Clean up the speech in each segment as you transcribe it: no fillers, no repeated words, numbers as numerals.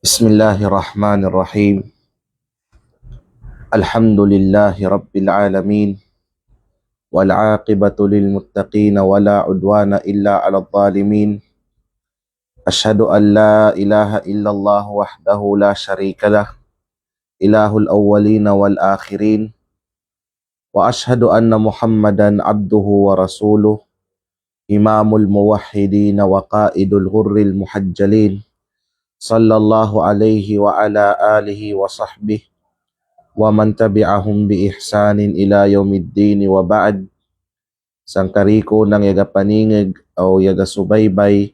Bismillahirrahmanirrahim. Alhamdulillahi rabbil alamin. Wal aqibatu lil muttaqin wala udwana illa 'alal zalimin. Ashhadu an la ilaha illallah wahdahu la syarika lah, ilahul awwalin wal akhirin. Wa ashhadu anna Muhammadan abduhu wa rasuluh, imamul muwahhidin wa qaidul ghurril muhajjalin. Sallallahu alaihi wa ala alihi wa sahbihi wa man tabi'ahum bi ihsanin ila yaumiddin wa ba'd. Sangkariko ng yaga paningig o yaga subaybay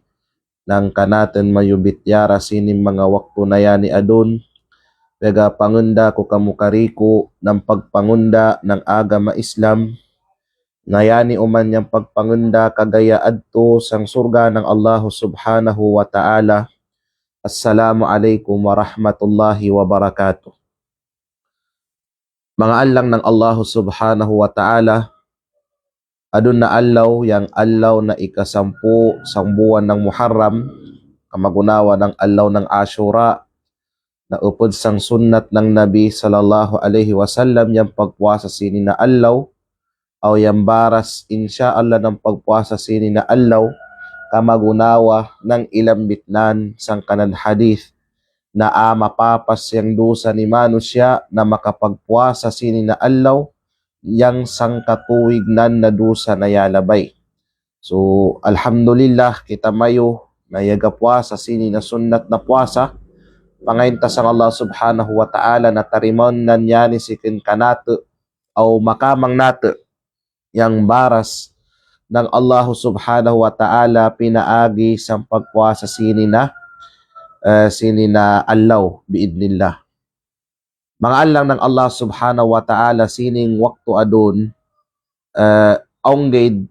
ng kanaten mayubityara sining mga wakto na yan ni adun, yaga pangunda ko kamukariko ng pagpangunda ng agama Islam ngayani uman yang pagpangunda kagaya adto sang surga ng Allah subhanahu wa ta'ala. Assalamualaikum warahmatullahi wabarakatuh. Mga alang ng Allah subhanahu wa ta'ala, adun na alaw, yang alaw na ikasampu sang buwan ng Muharram, kamagunawa ng alaw ng Ashura, na upod sang sunnat ng Nabi sallallahu alaihi wasallam, yang pagpuasa sini na alaw, o yang baras insyaallah ng pagpuasa sini na alaw, kamagunawa ng ilambitnan sang kanan hadith, na mapapas yang dusa ni manusya na makapagpuasa sini na alaw, yang sang katuwig nan na dusa na yalabay. So alhamdulillah kita mayo na yaga puasa sini na sunnat na puasa, pangainta sang Allah subhanahu wa ta'ala na tarimon nan yani sikin kanate o makamang nate yang baras ng Allah subhanahu wa ta'ala pinaagi sa pagpuasa sini na alaw biidnillah. Mga alang ng Allah subhanahu wa ta'ala sining waktu adun aunggid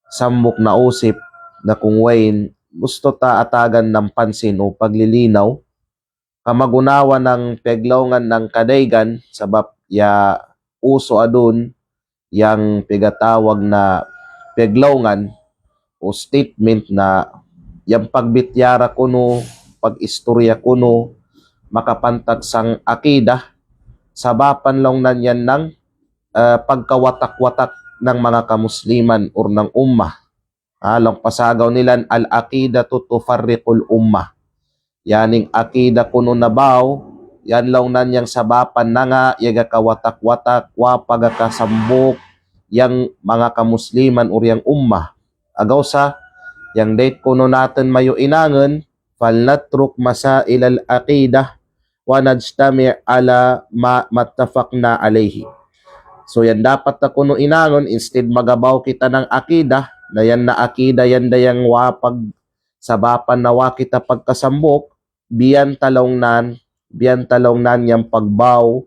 sambok na usip na kung wain gusto ta atagan ng pansin o paglilinaw kamagunawa ng peglongan ng kadaygan sabab ya uso adun yang pigatawag na peglongan o statement na yang pagbityara kuno, pag-istorya kuno, makapantag sang akidah, sabapan lang nan yan ng pagkawatak-watak ng mga kamusliman or ng ummah. Alang pasagaw nilan al-aqidatu tufarriqul ummah. Yaning akida kuno nabaw, yan lang nan yang sabapan na nga, yaga kawatak-watak, wapagakasambok, yang mga kamusliman or yang ummah. Agaw sa, yang date kuno natin mayo inangan, falnatruk masail al-aqidah, wa najtami' ala mattafaqna alayhi. So yan dapat na kuno inangon, instead magabaw kita ng akida, na yan na akida yan dayang wapag sabapan na wa kita pagkasambok, biyan talongnan yang pagbaw,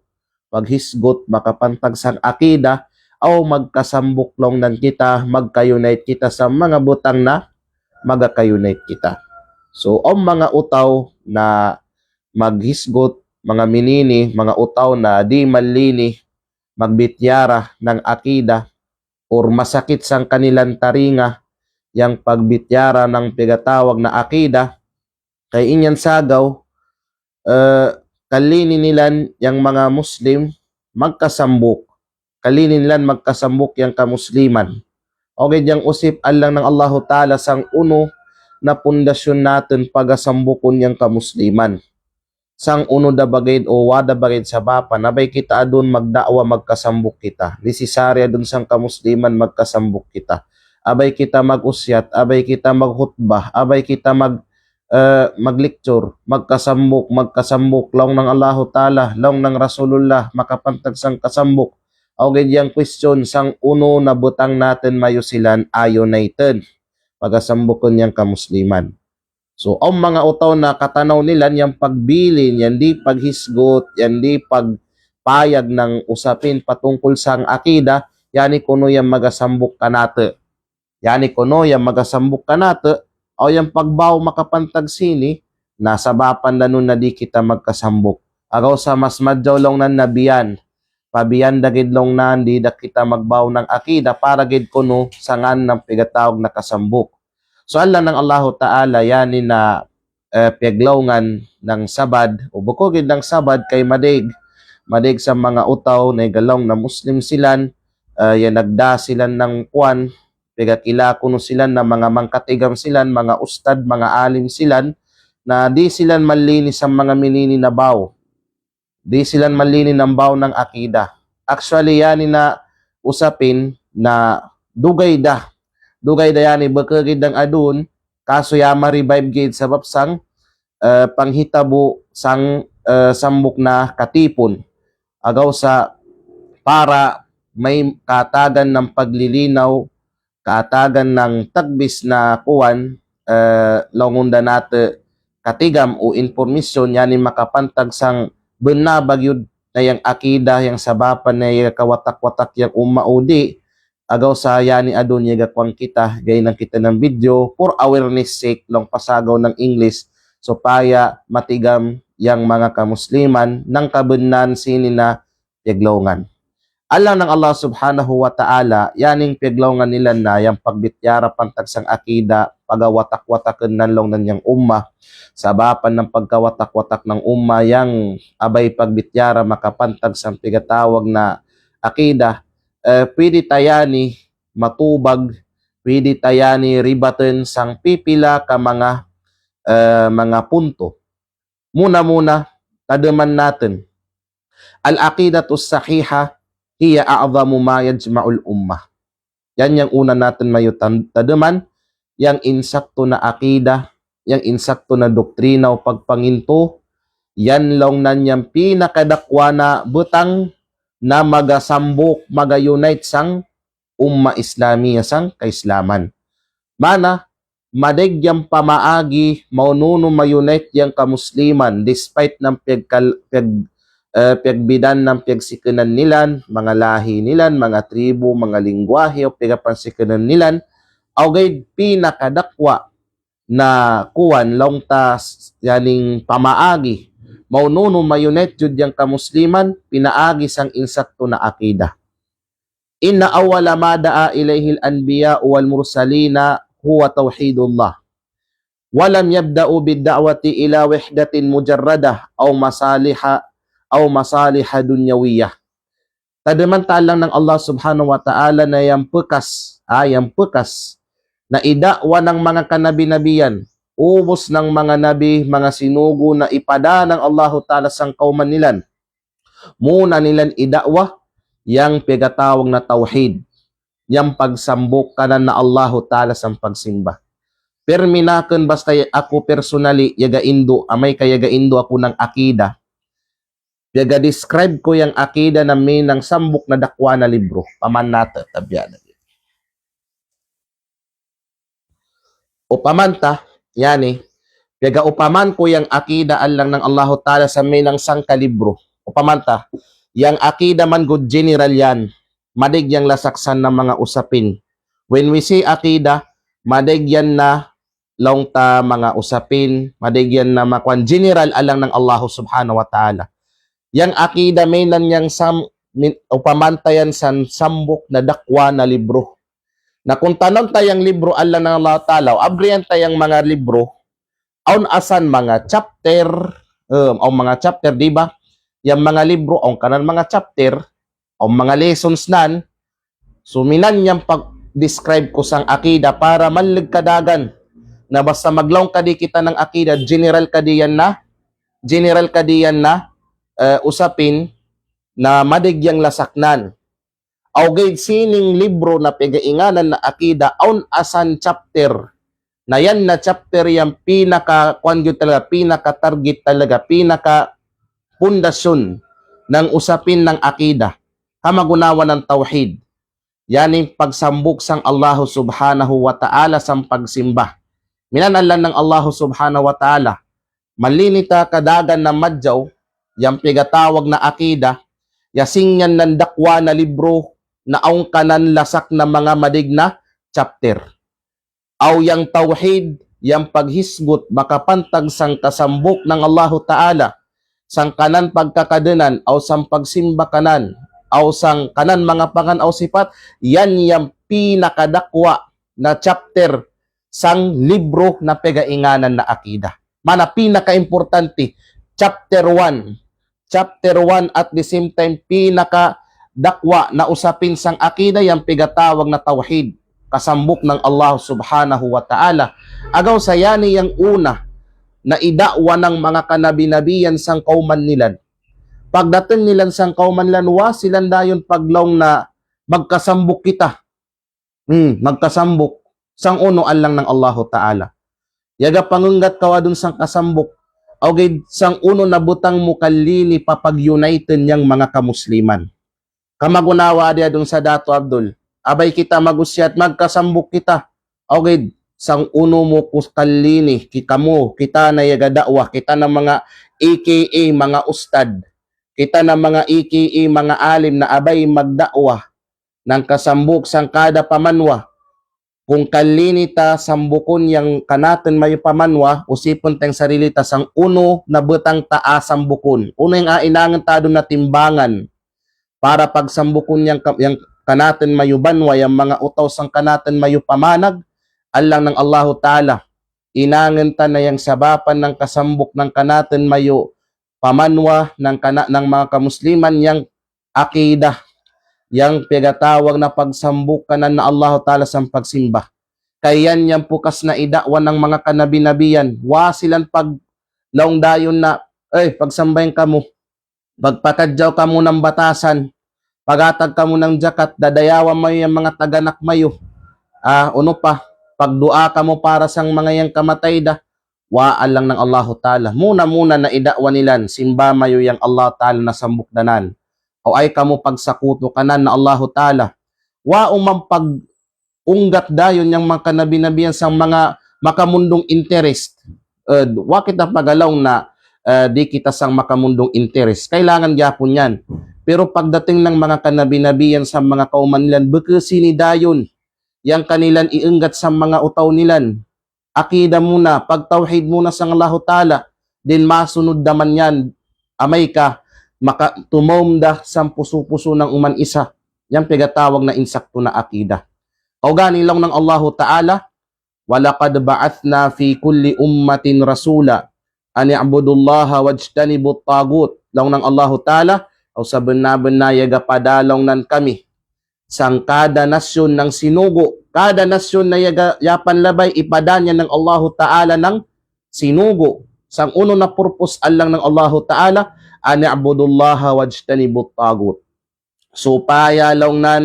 paghisgot, makapantag sang akida, o magkasambok long nan kita, magka-unite kita sa mga butang na magka-unite kita. So ang mga utaw na maghisgot, mga minini, mga utaw na di malini, magbityara ng akida, or masakit sang kanilang taringa, yang pagbityara ng pigatawag na akida, kay inyan sagaw, kalini nilan yang mga Muslim, magkasambok. Kalinin lan magkasambok yang kamusliman. O yang usip alang ng Allahu Ta'ala sang uno na pundasyon natin pagasambukon yang kamusliman. Sang uno da bagay o wada bagay sa bapa, nabay kita adun magdakwa magkasambok kita. Nisisarya dun sang kamusliman magkasambok kita. Abay kita mag-usyat, abay kita maghutbah, abay kita maglecture, magkasambok, long ng Allahu Ta'ala, long ng Rasulullah, makapantag sang kasambok. O ganyang question, sang uno na butang natin mayusilan, united. Pagasambukon yang kamusliman. So, ang mga utaw na katanaw nila, yung pagbilin, yan di paghisgot, yan di pagpayag ng usapin patungkol sa akida, yani kuno yung magasambok kanate. Yani kuno yung magasambok kanate, o yung pagbaw makapantag sini, nasa bapan na nun na di kita magkasambok. Agaw sa mas madyaw lang ng nabiyan, pabiyan dagid long nan di da kita magbaw ng akida para gid kuno sangan ng pigatawag na kasambok. So Allah ng Allahu Ta'ala yani na piglawngan ng sabad o buko gid ng sabad kay madig sa mga utaw na galong na Muslim silan yan nagda silan ng kuan pigakila kuno silan na mga mangkatigam silan, mga ustad, mga alim silan na di silan malinis sa mga minini na baw. Di sila malinin ng baw ng akida. Actually, yan na usapin na dugay da. Dugay da yan, bakagid ang adun, kaso yama revive gid sa bapsang panghitabo sang sambok na katipon. Agaw sa para may katagan ng paglilinaw, katagan ng tagbis na kuwan, laungunda nate katigam o informasyon, yanin makapantag sang benabag yun na yung akida, yung sabapan na yung kawatak-watak yung umaudi, agaw sa yani adun yung gakwang kita, gayon ng kita ng video, for awareness sake, long pasagaw ng English, so paya matigam yung mga kamusliman, ng kabenan sini na piglawngan. Alam ng Allah subhanahu wa ta'ala, yaning piglawngan nila na yung pagbityara pantag sang akida, pagawatak-watakan nanlong ng yung umma, sabapan ng pagkawatak-watak ng umma, yang abay pagbityara makapantag sang pigatawag na akida, pwede tayani matubag, pwede tayani ribaten sang pipila ka mga punto. Muna, tadaman natin, al-aqidatus sahiha, hiya a'zamu ma yajma'ul ummah. Yan yung una natin mayutan tadaman, yang insakto na akida, yang insakto na doktrina o pagpanginto, yan lang nanyang pinakadakwa na butang na magasambok, maga-unite sang umma Islamiya sang kaislaman. Mana, madagyang pamaagi, maununo ma-unite yang kamusliman despite ng pagbidan ng pagsikanan nilan, mga lahi nilan, mga tribo, mga lingwahe o pagapansikanan nilan, awgay pinakadakwa na kuwan long tas yaning pamaagi, maununo mayunet jud yang kamusliman, pinaagi sang insakto na akida. Inna awwala ma daa ilayhi al-anbiya wal mursalina huwa tauhidullah. Walam yabda'u bid-da'wati ila wahdatin mujarradah aw masaliha dunyawiyah. Tadamantalang ng Allah subhanahu wa ta'ala na yung pekas na idakwa ng mga kanabi-nabiyan, ubos ng mga nabi, mga sinugo na ipada ng Allah ta'ala sang kauman nilan. Muna nilan idakwa yang pigatawag na tauhid, yang pagsambok kanan na Allah ta'ala sang pagsimba. Perminakan basta ako personally, yaga indo, amay kayaga indo ako ng akida, yaga describe ko yung akida na may ng sambok na dakwa na libro. Paman nata, tabyada. Upamanta, yani, yaga upaman ko yung akida alang ng Allah Ta'ala sa may ng sangka libro. Upamanta, yung akida man good general yan, madig yung lasaksan ng mga usapin. When we say akida, madig yan na long ta mga usapin, madig yan na makwan general alang ng Allah Subhanahu wa Ta'ala. Yang akida may nan yang upamantayan san sambok na dakwa na libro. Na kung tanong tayang libro Allah ng Allah Ta'ala, abriyan tayang mga libro, aun asan mga chapter, o mga chapter, di ba? yang mga libro o kanan mga chapter o mga lessons nan suminan yang pag-describe ko sang akida para manlig kadagan na basta maglaw kadi kita ng akida general kadiyan na usapin na madigyang lasaknan. Aw gayud sining libro na pigainganan na akida aun asan chapter na yan na chapter yung pinaka target talaga, pinaka pundasyon ng usapin ng akida, kamagunawa ng tauhid. Yan yung pagsambok sang Allah subhanahu wa ta'ala sang pagsimba. Minanalan ng Allah subhanahu wa ta'ala, malinita kadagan na madyaw, yung pigatawag na akida, yasingyan ng dakwa na libro na aung kanan lasak na mga madigna chapter. Aw yang tauhid, yang paghisgot, makapantag sang kasambok ng Allah Ta'ala, sang kanan pagkakadenan, aw sang pagsimba kanan, aw sang kanan mga pangan aw sifat, yan yung pinakadakwa na chapter sang libro na pegainganan na akida. Mana pinaka-importante, chapter 1 at the same time pinaka dakwa na usapin sang akida yang pigatawag na tauhid, kasambok ng Allah subhanahu wa ta'ala. Agaw sayani yang una na idakwa ng mga kanabi-nabiyan sang kauman nilan. Pagdating nilan sang kauman nilan, silan dayon paglong na magkasambok kita. Magkasambok sang unoan lang ng Allah ta'ala. Yaga pangunggat kawa dun sang kasambok. Okay, sang uno na butang mukalini papag-united niyang mga kamusliman. Kamagunawa dia dun sa Dato Abdul. Abay kita magusyat, magkasambok kita. Okay, sang uno mo kuskalini, kita na yaga dakwa, kita na mga AKA mga ustad, kita na mga AKA mga alim na abay magdakwa ng kasambok sang kada pamanwa. Kung kalini ta sambukon yang kanaten mayo pamanwa, usipon tayong sarili ta sang uno na butang taas sambukon. Uno yung ainangan ta doon na timbangan para pagsambukon yang kanaten mayo banwa, yung mga utaw sang kanaten mayo pamanag, alang ng Allah Ta'ala. Inangan ta na yung sabapan ng kasambok ng kanaten mayo pamanwa ng mga kamusliman yang akida, yang pigatawag na pagsambok kanan na Allah Ta'ala sa pagsimba. Kayan yang pukas na idakwa ng mga kanabi-nabiyan, silan paglaong dayon na, pagsambayin ka mo, pagpakadyaw ka mo ng batasan, pagatag ka mo ng jakat, dadayawan mo yung mga taganak mayo, pagdua ka mo para sang mga yang kamatay da, waan lang ng Allah Ta'ala. Muna na idakwa nilan, simba mayo yang Allah Ta'ala na sambukdanan. O ay kamo pagsakuto kanan na Allah Ta'ala. Umang pag-unggat dayon yung mga kanabi-nabiyan sa mga makamundong interest. Kita pagalaw na di kita sang makamundong interest. Kailangan gyapon yan. Pero pagdating ng mga kanabi-nabiyan sa mga kauman nilan, bekesini dayon yang kanilan iunggat sa mga utaw nilan. Akida muna, pagtawhid muna sa Allah Ta'ala, din masunod naman yan. Amay ka, tumomda sa puso-puso ng uman isa, yang pigatawag na insakto na akida. O gani lang ng Allah Ta'ala, walaqad ba'athna fi kulli ummatin rasula an i'budullaha wajtanibut tagut. Lang ng Allah Ta'ala, o sa benar-benar yaga padalong nan kami sang kada nasyon ng sinugo, kada nasyon na yapan labay ipadanya ng Allah Ta'ala ng sinugo. Sang uno na purpose alang ng Allah Ta'ala, ani'budullaha wajtanibut tagut. Supaya lang nan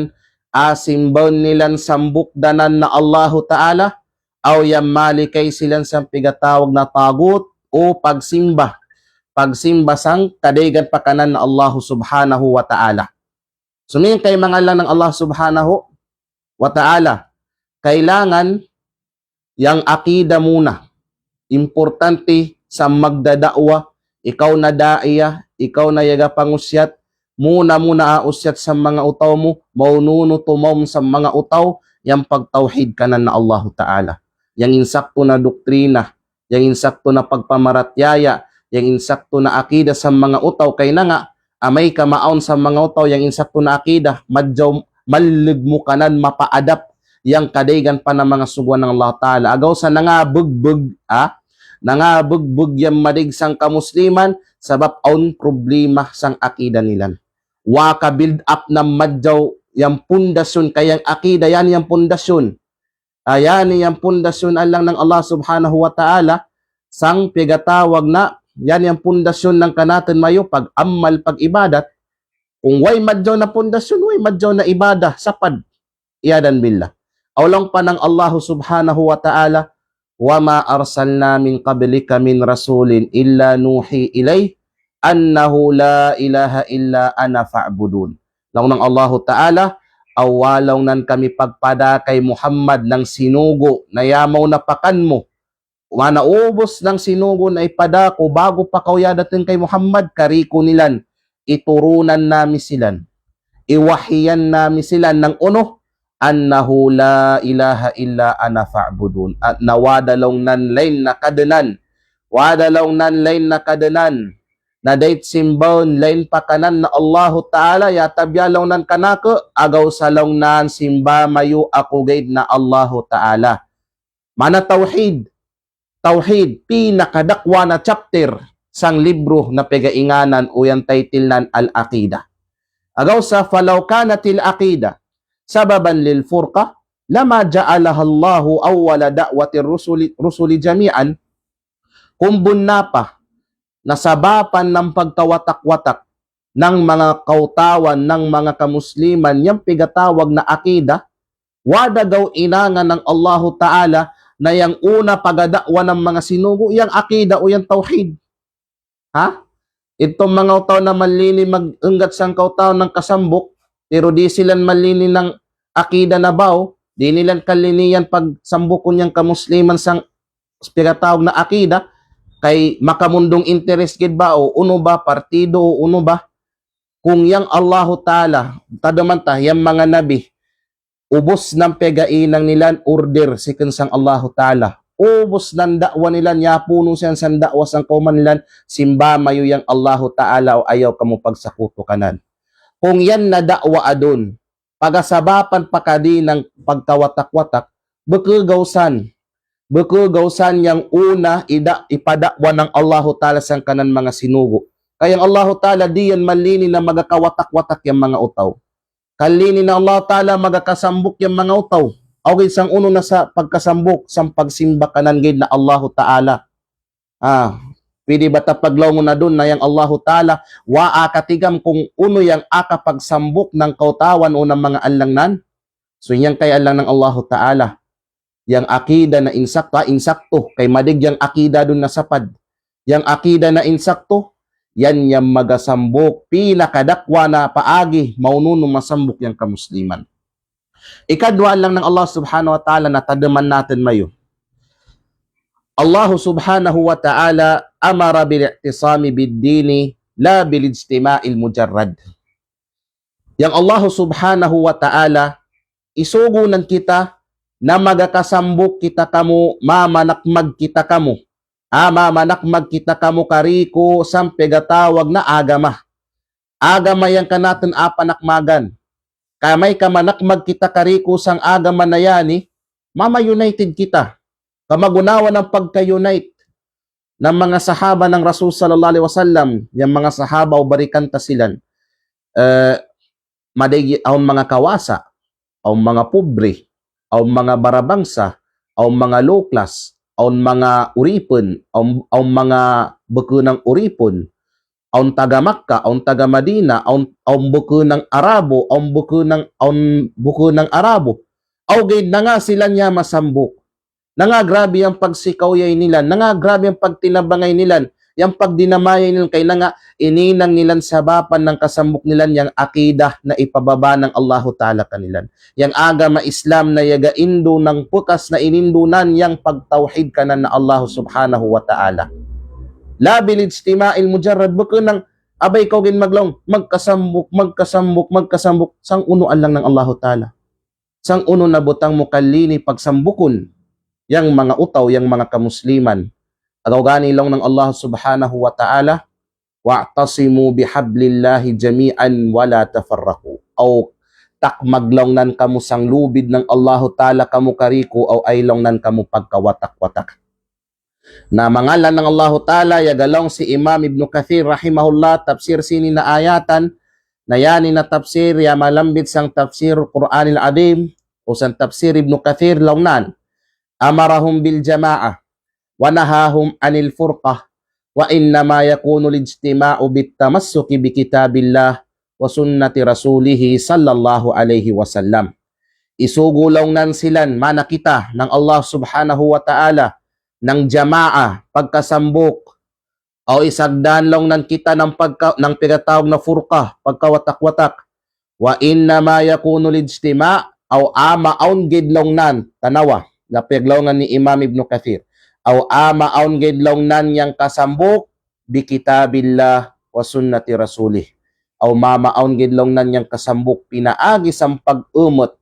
asimbaw nilan sambukdanan na Allah Ta'ala, aw yamali kay silan sang pigatawag na tagut o pagsimba sang kadaygan pakanan na Allah Subhanahu wa Ta'ala. Sumin kay mga lang ng Allah Subhanahu wa Ta'ala, kailangan yang akida muna. Importante sa magdadakwa, ikaw na daiya, ikaw na yaga pangusyat, muna ausyat sa mga utaw mo, maununo tumom sa mga utaw, yang pagtawhid kanan na Allah Ta'ala. Yang insakto na doktrina, yang insakto na pagpamaratyaya, yang insakto na akida sa mga utaw, kay na nga, amay ka maon sa mga utaw, yang insakto na akida, madyaw, malig mo kanan, mapaadap, yang kadaygan pa ng mga sugwan ng Allah Ta'ala. Agaw sa nga bugbog, nangabugbog yang madig sang kamusliman sabab aun problema sang akida nilan. Wa ka build up na madjaw yang pundasyon kayang akida, yan yung pundasyon. Ayan yung pundasyon alang ng Allah subhanahu wa ta'ala sang pigatawag na yan yung pundasyon ng kanatan mayo pag amal, pag ibadat. Kung way madjaw na pundasyon, way madjaw na ibada, sapad. Iyadan billah. Awlang pa ng Allah subhanahu wa ta'ala, wa ma arsalna min qablika min rasulin illa nuhi ilay annahu la ilaha illa ana fa'budun. Lang ng Allah ta'ala, awalaw nan kami pagpada kay Muhammad ng sinugo na yamaw na pakan mo. Manaubos ng sinugo na ipada ko bago pa kawyadatin kay Muhammad, kariko nilan, iturunan namin silan, iwahiyan namin silan ng uno, annahu la ilaha illa ana fa'budun. At nawadalaw nan lain na kadanan, wadalaw nan lain na kadanan, na date simbaon lain pakanan na Allahu Ta'ala, yatabyalaw nan kanako, agaw salaw nan simba mayu ako gaid na Allahu Ta'ala. Mana tauhid, tauhid, pinakadakwa na chapter sang libro na pegainganan o yung title nan al-aqida. Agaw sa falaw kanatil aqida sababan lil furqa lama ja'alaha Allahu awwala da'watir rusuli jami'an. Kumbun na pa nasabapan ng pagkawatak-watak ng mga kautawan ng mga kamusliman yung pigatawag na aqida, wada daw inangan ng Allahu Ta'ala na yung una pagadakwa ng mga sinugo, yung aqida o yung tauhid. Ha? Itong mga utaw na malini mag-unggat sang kautaw ng kasambok, pero di silang malini ng akida na bao, di nilang kaliniyan pagsambukon yung kamusliman sang pigatawag na akida, kay makamundong interest gid ba o uno ba, partido o uno ba? Kung yang Allahu Ta'ala, tadamanta, yung mga nabi, ubos ng pegainang nilan order si kansang Allahu Ta'ala. Ubos ng dakwa nilan, yapuno siyan sa dakwa sang kauman nilan, simba mayo yang Allahu Ta'ala o ayaw kamo pagsakuto kanan. Kung yan na dakwa adun, pagasabapan pa kadi ng pagkawatak-watak, bekegawsan yang una ipadakwa ng Allahu Ta'ala sang kanan mga sinugo. Kayang Allahu Ta'ala diyan malini na magakawatak-watak yung mga utaw. Kalini na Allah Ta'ala magakasambok yung mga utaw. Okay, sang uno na sa pagkasambok, sang pagsimba kanan gid na Allahu Ta'ala. Pwede ba tapaglaw mo na dun na yung Allahu Ta'ala, wa katigam kung uno yung pagsambok ng kautawan o ng mga alangnan. So yan kay alang ng Allahu Ta'ala. Yang akida na insakto, kay madig yung akida dun na sapad. Yang akida na insakto, yan yung magasambok, pinakadakwa na paagi, maununo masambok yung kamusliman. Ikadwa lang ng Allah subhanahu wa ta'ala na tadaman natin mayo. Allah subhanahu wa ta'ala amara bil-i'tisami bid-dini la bil-ijtima'il mujarrad. Yang Allah subhanahu wa ta'ala isugunan kita na magakasambok kita kamo, mamanakmag kita kamo. Mamanakmag kita kamo kariko sang pegatawag na agama. Agama yang kanatan apanakmagan. Kamay kamanakmag kita kariko sang agama na yani, mama-united kita. Kamagunawa ng pagka-unite ng mga sahaba ng Rasul sallallahu alaihi wasallam, yung mga sahaba o barikanta silan. Madigi ang mga kawasa, ang mga pobre, ang mga barabangsa, ang mga low class, ang mga uripon, ang mga buko ng uripon, ang taga Makkah, ang taga Madina, ang buko ng Arabo, ang buko ng Arabo. Awgay na nga sila niya masambok. Na nga grabe ang pagsikawyay nila, na nga grabe ang pagtinabangay nila, yung pagdinamayay nila, kay na nga ininang nilan sabapan ng kasambok nila yung akida na ipababa ng Allahu Ta'ala kanilan. Yang agama Islam na yaga indo ng pukas na inindunan yung pagtawhid kanan na Allah subhanahu wa ta'ala. La bil-ijtima'il mujarrad, buko ng abay ko gin maglong, magkasambok, sang unuan lang ng Allahu Ta'ala. Sang uno na butang mukallini pagsambukon, yang mga utaw, yang mga kamusliman. Agaw gani lang ng Allah subhanahu wa ta'ala, wa'tasimu bihablillahi jami'an wala tafarraku. O takmaglaw nan kamu sang lubid ng Allah Ta'ala kamu kariko o aylaw nan kamu pagkawatak-watak. Na mangalan ng Allah Ta'ala, yagalong si Imam Ibn Kathir rahimahullah, tafsir sini na ayatan, na yani na tafsir, ya malambit sang tafsir Quranil Adim, o sang tafsir Ibn Kathir launan, amarahum bil jama'ah, wa nahahum anil furqah, wa innama yakunu lijtima'u bitamassuki bi kitabillah wa sunnati rasulihi sallallahu alaihi wasallam. Isugulong nan silan mana kita ng Allah subhanahu wa ta'ala ng jamaa pagkasambok o isagdan lang nan kita ng pinatawag na furqa pagkawatak-watak wa inna ma yakunu lijtima aw ama aun gidlong nan tanawa na peglongan ni Imam Ibn Kathir aw ama aun gidlong nan yang kasambok bi kitabillah wa sunnati rasulih aw mama aun gidlong nan yang kasambok pinaagi sang pag-umot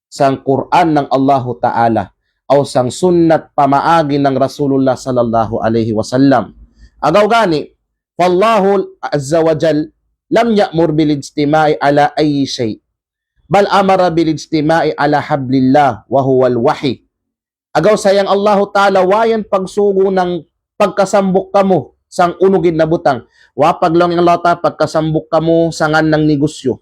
sang Quran ng Allah Ta'ala o sang sunnat pamaagi ng Rasulullah sallallahu alaihi wasallam. Agaw gani, wallahu azza wa jal lam ya'mur bil ijtima'i ala ayyi shay, bal amara bil ijtima'i ala hablillah wa huwa al wahy. Agaw sayang Allah Ta'ala wayan pagsugo ng pagkasambok kamo sang unugid na butang. Wa paglong ang Allah Ta'ala pagkasambok kamo sangan ng negosyo.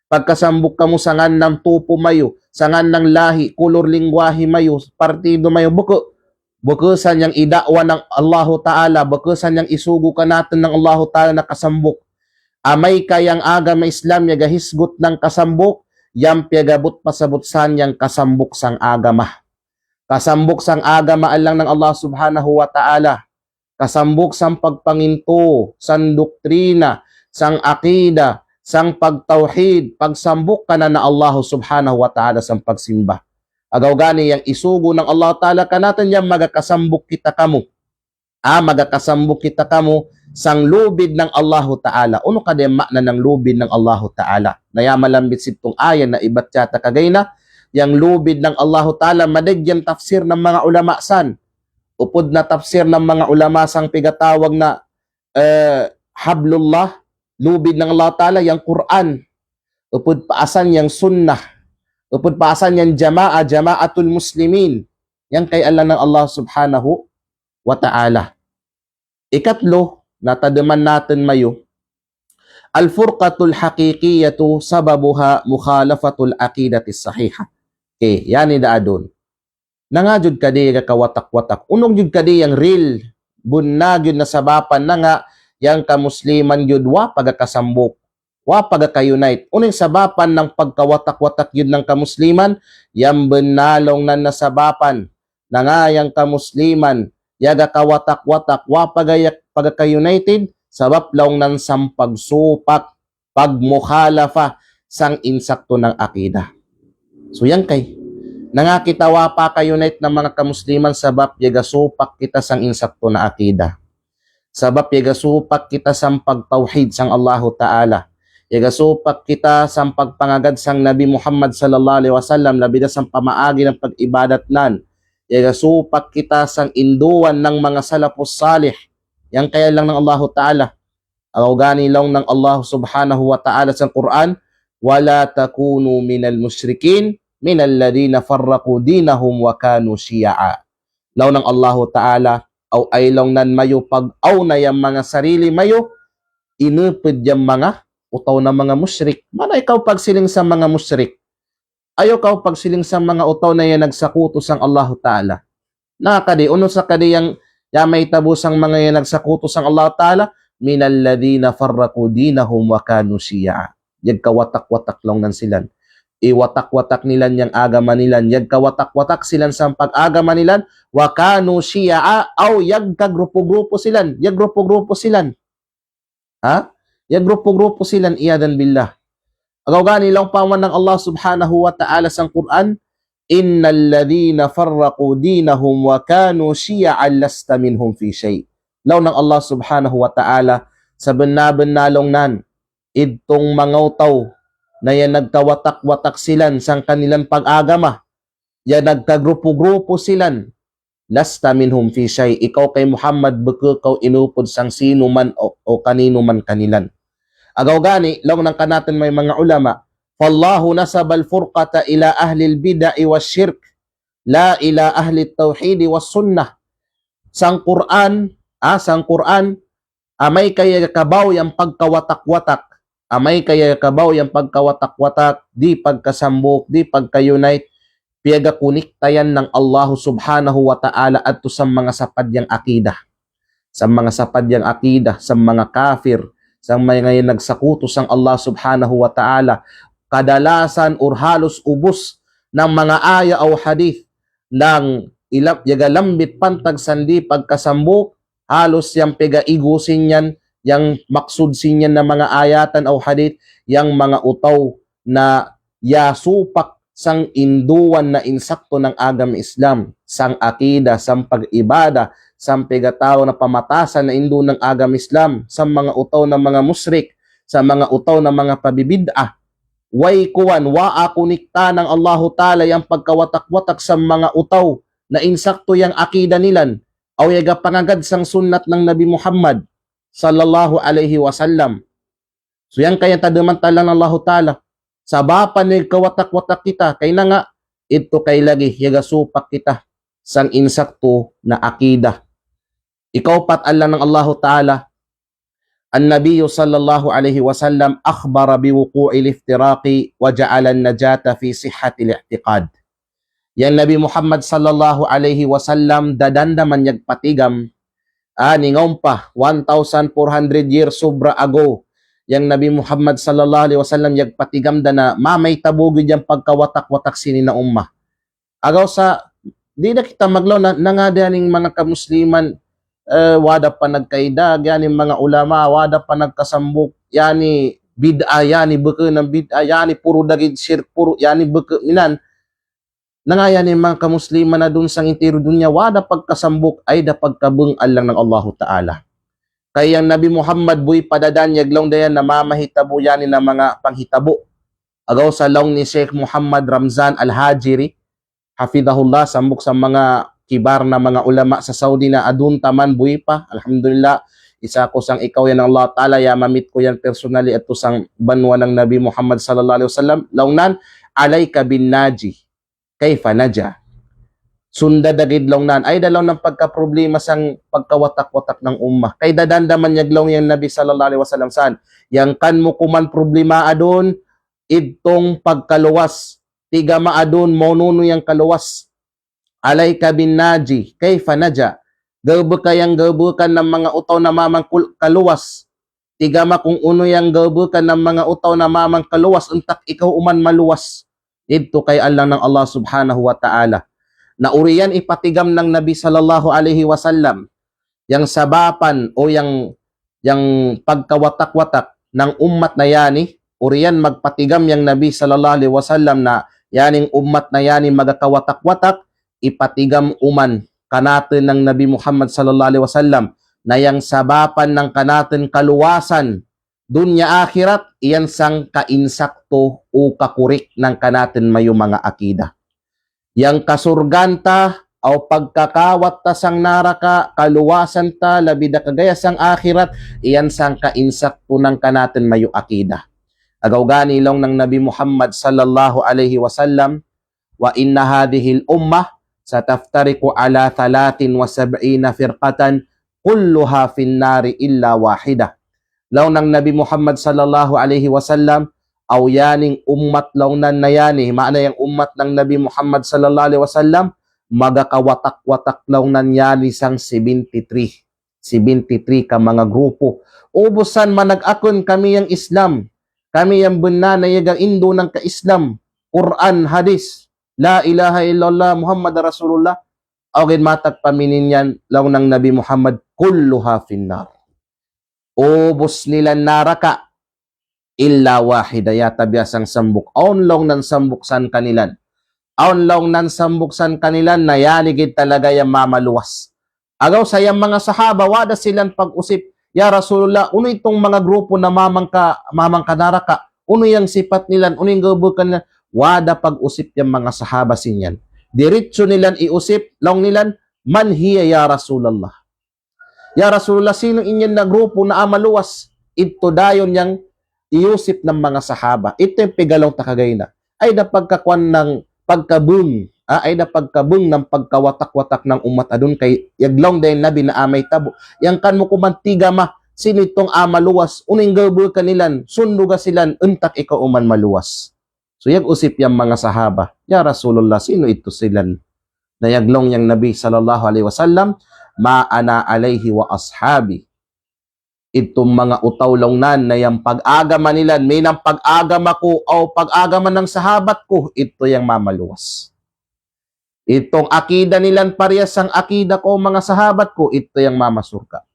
Pagkasambok kamo sangan ng tupo mayo, sangan ng lahi, kulor lingwahe mayo, partido mayo, bukusan yang idakwa ng Allah Ta'ala, bukusan yang isugo ka natin ng Allah Ta'ala na kasambok. Amay kayang agama Islam, yaga hisgot ng kasambok, yang piyagabot pasabutsan yang kasambok sang agama. Kasambok sang agama alang ng Allah Subhanahu wa Ta'ala. Kasambok sang pagpanginto, sang doktrina, sang akida, sang pagtauhid, pagsambok ka na Allah subhanahu wa ta'ala sang pagsimba. Agaw gani yang isugo ng Allah Ta'ala kanatan yang magakasambok kita kamo. Magakasambok kita kamo sang lubid ng Allah Ta'ala. Uno ka din makna ng lubid ng Allah Ta'ala. Nayamalambit sitong ayan na ibat yata kagay na, yang lubid ng Allah Ta'ala, madigyan tafsir ng mga ulama san. Upod na tafsir ng mga ulama sang pigatawag na hablullah, lubid ng Allah Ta'ala, yung Quran. Upod paasan yung sunnah. Upod paasan yung jamaatul muslimin. Yang kay Allah ng Allah subhanahu wa ta'ala. Ikatlo, natadaman natin mayo, al-furqatul haqiqiyatu sababuha mukhalafatul aqidatis sahiha. Okay, yan idaadon. Nangajud kadi kawatak-watak. Unong jud kadi yung real, bunagyud na sabapan na nga, yang kamusliman yun wa pagkasambok, wa pagkayunite. Unang sabapan ng pagkawatak-watak yun ng kamusliman, yang benalong na nasabapan na nga yang kamusliman, yaga kawatak-watak, wa pagkayunited, sabab lang ng sampagsupak, pagmukhalafa, sang insakto ng akida. So yan kay, nangakitawa pa kayunite ng mga kamusliman, sabab yaga supak kita sang insakto na akida. Sabab yagasupak kita sang pagtauhid sang Allah Ta'ala. Yagasupak kita sang pagpangagad sang Nabi Muhammad sallallahu alaihi wasallam, labida sang pamaagi ng pag-ibadat nan. Yagasupak kita sang induan ng mga salafus salih. Yang kaya lang ng Allah Ta'ala. Awgani lang ng Allah subhanahu wa ta'ala sa Quran, wala takunu minal musyrikin minal ladina farraqu dinahum wa kanu shiya'a. Law ng Allah Ta'ala, aw ay lang nan mayo pag-aw na yung mga sarili mayo, inupid yung mga utaw na mga musyrik. Mana ikaw pagsiling sa mga musyrik? Ayaw ka pagsiling sa mga utaw na yan nagsakutos ang Allah Ta'ala. Nakakadi, uno sa kadi yung may tabusang mga yan nagsakutos ang Allah Ta'ala, minal ladina farraqu dinahum wa kanu shiya'a. Yag kawatak-watak lang nan silan. Iwatak-watak nilan yang agama nilan, yag kawatak-watak silan sa pag-agama nilan, wa kanu shiya'a, aw yag kagrupo-grupo silan, yag grupo-grupo silan. Yag grupo-grupo silan, iyadan billah. Agaw gani lang paman ng Allah subhanahu wa ta'ala sa Quran, innal ladhina farraqu dinahum wa kanu shiya'an lasta minhum fi shay. Law ng Allah subhanahu wa ta'ala, sa benabenalong nan, itong mangautaw, na yan nagkawatak-watak silan sang kanilang pag-agama, yan nagkagrupo-grupo silan, lasta minhum fi shay. Ikaw kay Muhammad, baka inupod sang sino man o kanino man kanilan. Agaw gani, lang nang kanatin may mga ulama, fallahu nasabal furqata ila ahli al-bid'i was shirk, la ila ahli at-tauhid was sunnah. sang Quran, sang Quran, amay kaya kabaw yang pagkawatak-watak, amay kaya kabaw yang pagkawatak-watak, di pagkasambok, di pagka-unite, piyaga kuniktayan ng Allah subhanahu wa ta'ala at sa mga sapadyang akidah. Sa mga sapadyang akidah, sa mga kafir, sa mga nagsakuto sang Allah subhanahu wa ta'ala, kadalasan or halos ubos ng mga aya o hadith ng yagalambit pantag sandi pagkasambok, halos yang pegaigusin yan, yang maksudsin yan ng mga ayatan o hadith, yang mga utaw na yasupak sang induan na insakto ng agam Islam, sang akida, sang pag-ibada, sang pegatao na pamatasan na indu ng agam Islam, sa mga utaw ng mga musrik, sa mga utaw ng mga pabibid'ah, way kuwan, wa ako nikta ng Allahu Ta'ala yung pagkawatak-watak sa mga utaw na insakto yung akida nilan, aw yaga pangagad sang sunnat ng Nabi Muhammad sallallahu alaihi wasallam. So yan kaya tadamantalan ng Allahu Ta'ala, sa bapan ni kawatak-watak kita, kay na nga, ito kay lagi, yaga supak kita sang insakto na akida. Ikaw patalan ng Allahu Ta'ala, النبي صلى الله عليه وسلم أخبر بوقوع الافتراق وجعل النجاة في صحة الاعتقاد. Yang Nabi Muhammad sallallahu alaihi wasallam dadandaman yagpatigam ningawm pa 1,400 years sobra ago. Yang Nabi Muhammad sallallahu alaihi wasallam yagpatigam da na mamay tabugid yang pagkawatak-watak sini na ummah. Agaw sa di na kita maglaw na nga daning mga kamusliman, wada pa nagkaidag, yani mga ulama, wada pa nagkasambok, yani bid'a, yani beke ng bid'a, yani puro dagid shirk, puro yani beke minan. Nangayan yung mga kamusliman na dun sang intiro dunya, wada pagkasambok ay da pagkabungal lang ng Allahu Ta'ala. Kaya ang Nabi Muhammad buy padadan yaglong dayan na mamahitabo yani na mga panghitabo. Agaw sa laong ni Sheikh Muhammad Ramzan Al-Hajiri, hafidahullah, sambok sa mga kibar na mga ulama sa Saudi na adun taman buhi pa. Alhamdulillah, isa ko sang ikaw yan ng Allah Ta'ala, ya mamit ko yan personally at sang banwa ng Nabi Muhammad sallallahu alaihi wasallam. Laungnan, alayka bin naji, kayfa naja. Sunda dagid laungnan, ay dalaw ng pagka-problema sang pagkawatak-watak ng ummah. Kay dadandaman yaglong yan Nabi sallallahu alaihi wasallam saan. Yang kan mo kuman problema adun, itong pagkaluwas. Tiga maadun, monuno yang kaluwas. Alayka bin naji, kayfa naja. Gawbukan ng mga utaw na mamang kaluwas. Tigama kung uno yang gawbukan ng mga utaw na mamang kaluwas, untak ikaw uman maluwas. Ito kay Allah ng Allah subhanahu wa ta'ala. Na uriyan ipatigam ng Nabi sallallahu alaihi wasallam, yang sabapan o yang pagkawatak-watak ng ummat na yani, uriyan magpatigam yang Nabi sallallahu alaihi wasallam na yaning ummat na yani magakawatak-watak, ipatigam uman kanatin ng Nabi Muhammad sallallahu alaihi wasallam na yang sabapan ng kanatin kaluwasan dunya akhirat, iyan sang kainsakto o kakurik ng kanatin mayo mga akida. Yang kasurganta o pagkakawat ta sang naraka, kaluwasan ta labida kagaya sang akhirat, iyan sang kainsakto ng kanatin mayo akida. Agaw gani long ng Nabi Muhammad sallallahu alaihi wasallam, wa inna hadhihi al-ummah sataftariku ala 73 firqatan kulluha fin nari illa wahida. Law ng Nabi Muhammad sallallahu alaihi wasallam, aw yaning ummat law nan na yani, maana yung ummat ng Nabi Muhammad sallallahu alaihi wasallam, magakawatak-watak law nan yani sang 73 ka mga grupo. Ubusan manag-akon kami yang Islam, kami yang bunna na yagang indo ng ka-Islam, Quran, Hadis, La ilaha illallah Muhammad Rasulullah, awin matak paminin yan law ng Nabi Muhammad, kulluha finnar. Ubos nila naraka, illa wahida, yata biyasang sambuk. Aun long nan sambuksan kanilan. Aun long nan sambuksan kanilan, na yanigid talaga yung mamaluwas. Agaw sa yung mga sahaba, wada silang pag-usip, ya Rasulullah, uno itong mga grupo na mamangka naraka, uno yung sipat nilan, uno yung gabukan nila, wada pag-usip yung mga sahaba sinyan. Diretso nilan iusip, long nilan, man hiya ya Rasulullah. Ya Rasulullah, sino inyan na grupo na amaluwas? Ito dayon yang iusip ng mga sahaba. Ito yung pigalong takagay na. Ay na pagkakuan ng pagkabun, ay na pagkabung ng pagkawatak-watak ng umat adun kay yaglong dahil nabi na amay tabo. Yang kan mo kumantiga ma, sinitong maluwas, uning gabul kanilan, sunduga silan, untak ikaw uman maluwas. So yag usip yang mga sahaba, ya Rasulullah, sino ito silan? Na yaglong yang Nabi sallallahu alaihi wasallam, ma ana alayhi wa ashabi. Itong mga utawlongnan na yung pag-agama nila, may nang pag-agama ko o pag-agama ng sahabat ko, ito yung mamaluwas. Itong akida nilan parehas ang akida ko mga sahabat ko, ito yung mamasurka.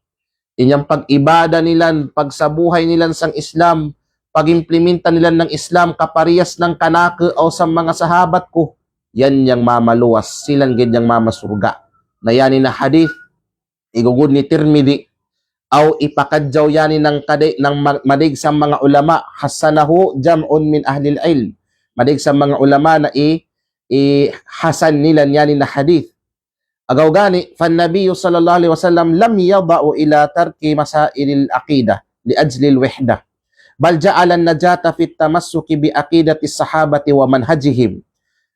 Inyang pag-ibada nilan, pagsabuhay nilan sang Islam, pag-implementa nilan ng Islam kaparehas ng kanake o sa mga sahabat ko, yan yung mamaluwas, silang ganyang mamasurga. Na yan na hadith, igugod ni Tirmidhi, aw ipakadjaw yani ng madig sa mga ulama, hasanahu jam'un min ahlil ilm, madig sa mga ulama na hasan nila yani na hadith. Agaw gani fan nabiyyu sallallahu alaihi wasallam lam yada'u ila tarki masailil aqidah li ajli al wahdah, bal ja'ala an-najata fi at-tamassuki bi aqidati as-sahabati wa manhajihim.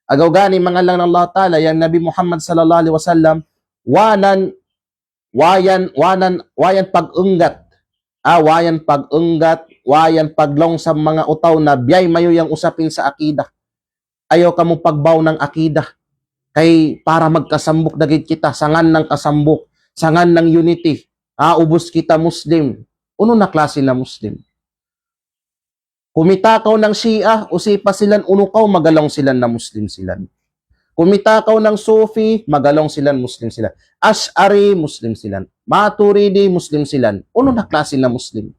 Agaw gani mga lang ng Allah Ta'ala yang Nabi Muhammad sallallahu alaihi wasallam wayan pag-unggat, wayan paglong sa mga utaw na biyay mayo yang usapin sa akida. Ayaw ka mo pagbaw ng akida kay para magkasambok dagit kita, sangan ng kasambok, sangan ng unity, ubos kita Muslim. Uno na klase na Muslim? Kumitakaw ng Shia, usipa silan unukaw, magalong silan na Muslim silan. Kumitakaw ng Sufi, magalong silan Muslim silan. Ash'ari, Muslim silan. Maturidi, Muslim silan. Uno na klase na Muslim?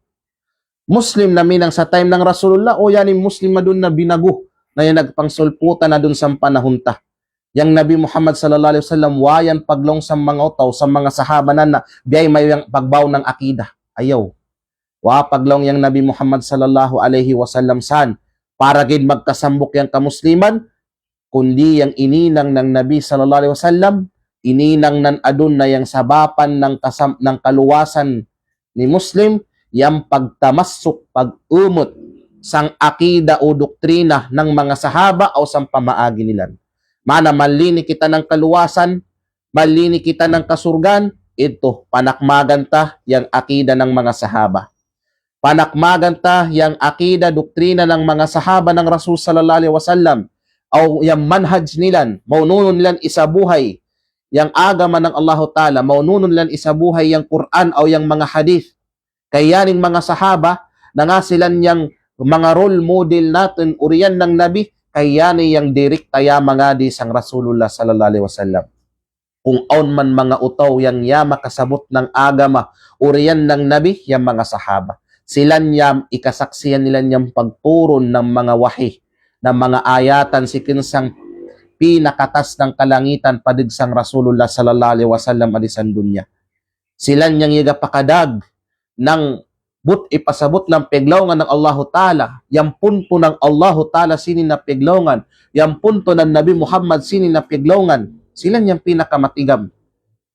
Muslim na minang sa time ng Rasulullah, o yan yung Muslim na dun na binago, na yan nagpangsulputa na dun sa panahunta. Yang Nabi Muhammad sallallahu alaihi wasallam, wayan paglong sa mga utaw, sa mga sahaba na biyay may yung pagbaw ng akida. Ayaw. Wa paglong yang Nabi Muhammad sallallahu alaihi wasallam san, para gid magkasambok yang kamusliman, kundi yang ininang ng Nabi sallallahu alaihi wasallam, ininang nan adun na yang sabapan ng kaluwasan ni Muslim, yang pagtamassuk, pag-umot sang akida o doktrina ng mga sahaba o sang pamaagi nila. Mana malini kita ng kaluwasan, malini kita ng kasurgan, ito panakmagan ta yang akida ng mga sahaba. Panakmagan ta yang akida, doktrina ng mga sahaba ng Rasul sallallahu alaihi wasallam, o yang manhaj nilan, maununon nilan isabuhay yang agama ng Allah Ta'ala, maununon nilan isabuhay yang Quran o yang mga hadith. Kaya ning mga sahaba na nga silan yang mga role model natin, uriyan ng Nabi, kaya ni yang direct taya mga di sang Rasulullah sallallahu alaihi wasallam. Kung aun man mga utaw yang yama kasabot ng agama, uriyan ng Nabi, yang mga sahaba. Silan yam ikasaksiyan nila niyang pagturon ng mga wahi, ng mga ayatan si kinsang pinakatas ng kalangitan padigsang Rasulullah sallallahu alaihi wasallam adisan dunya. Silan niyang igapakadag ng ipasabot ng peglongan ng Allah Ta'ala, yang punto ng Allah Ta'ala sinin na peglongan, yang punto ng Nabi Muhammad sinin na peglongan, silan niyang pinakamatigam.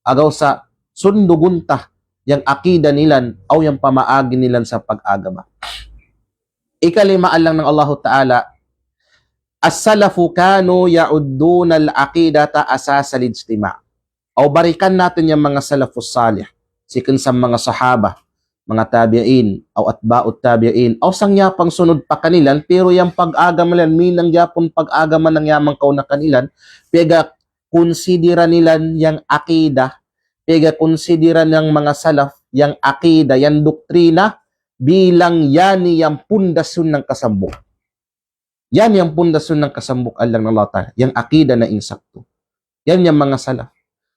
Agaw sa sundugunta, yang akida nilan o yung pamaagi nilan sa pag-agama. Ikalimaan lang ng Allah Ta'ala, as-salafu kanu ya'udduna al-aqidata asasa al-ijtima'. O barikan natin yung mga salafus salih, sikin sa mga sahaba, mga tabi'in, o atba'ut tabi'in, o sangyapang sunod pa kanilan, pero yung pag-agama nilan, minang yapon pag-agama ng yamang kaw na kanilan, pega konsidera nilan yung akida, pega konsidera ng mga salaf, yung akida, yung doktrina, bilang yan yung pundasyon ng kasambok. Yan yung pundasyon ng kasambok alang ng Allah Ta'ala, yung akida na insakto. Yan yung mga salaf.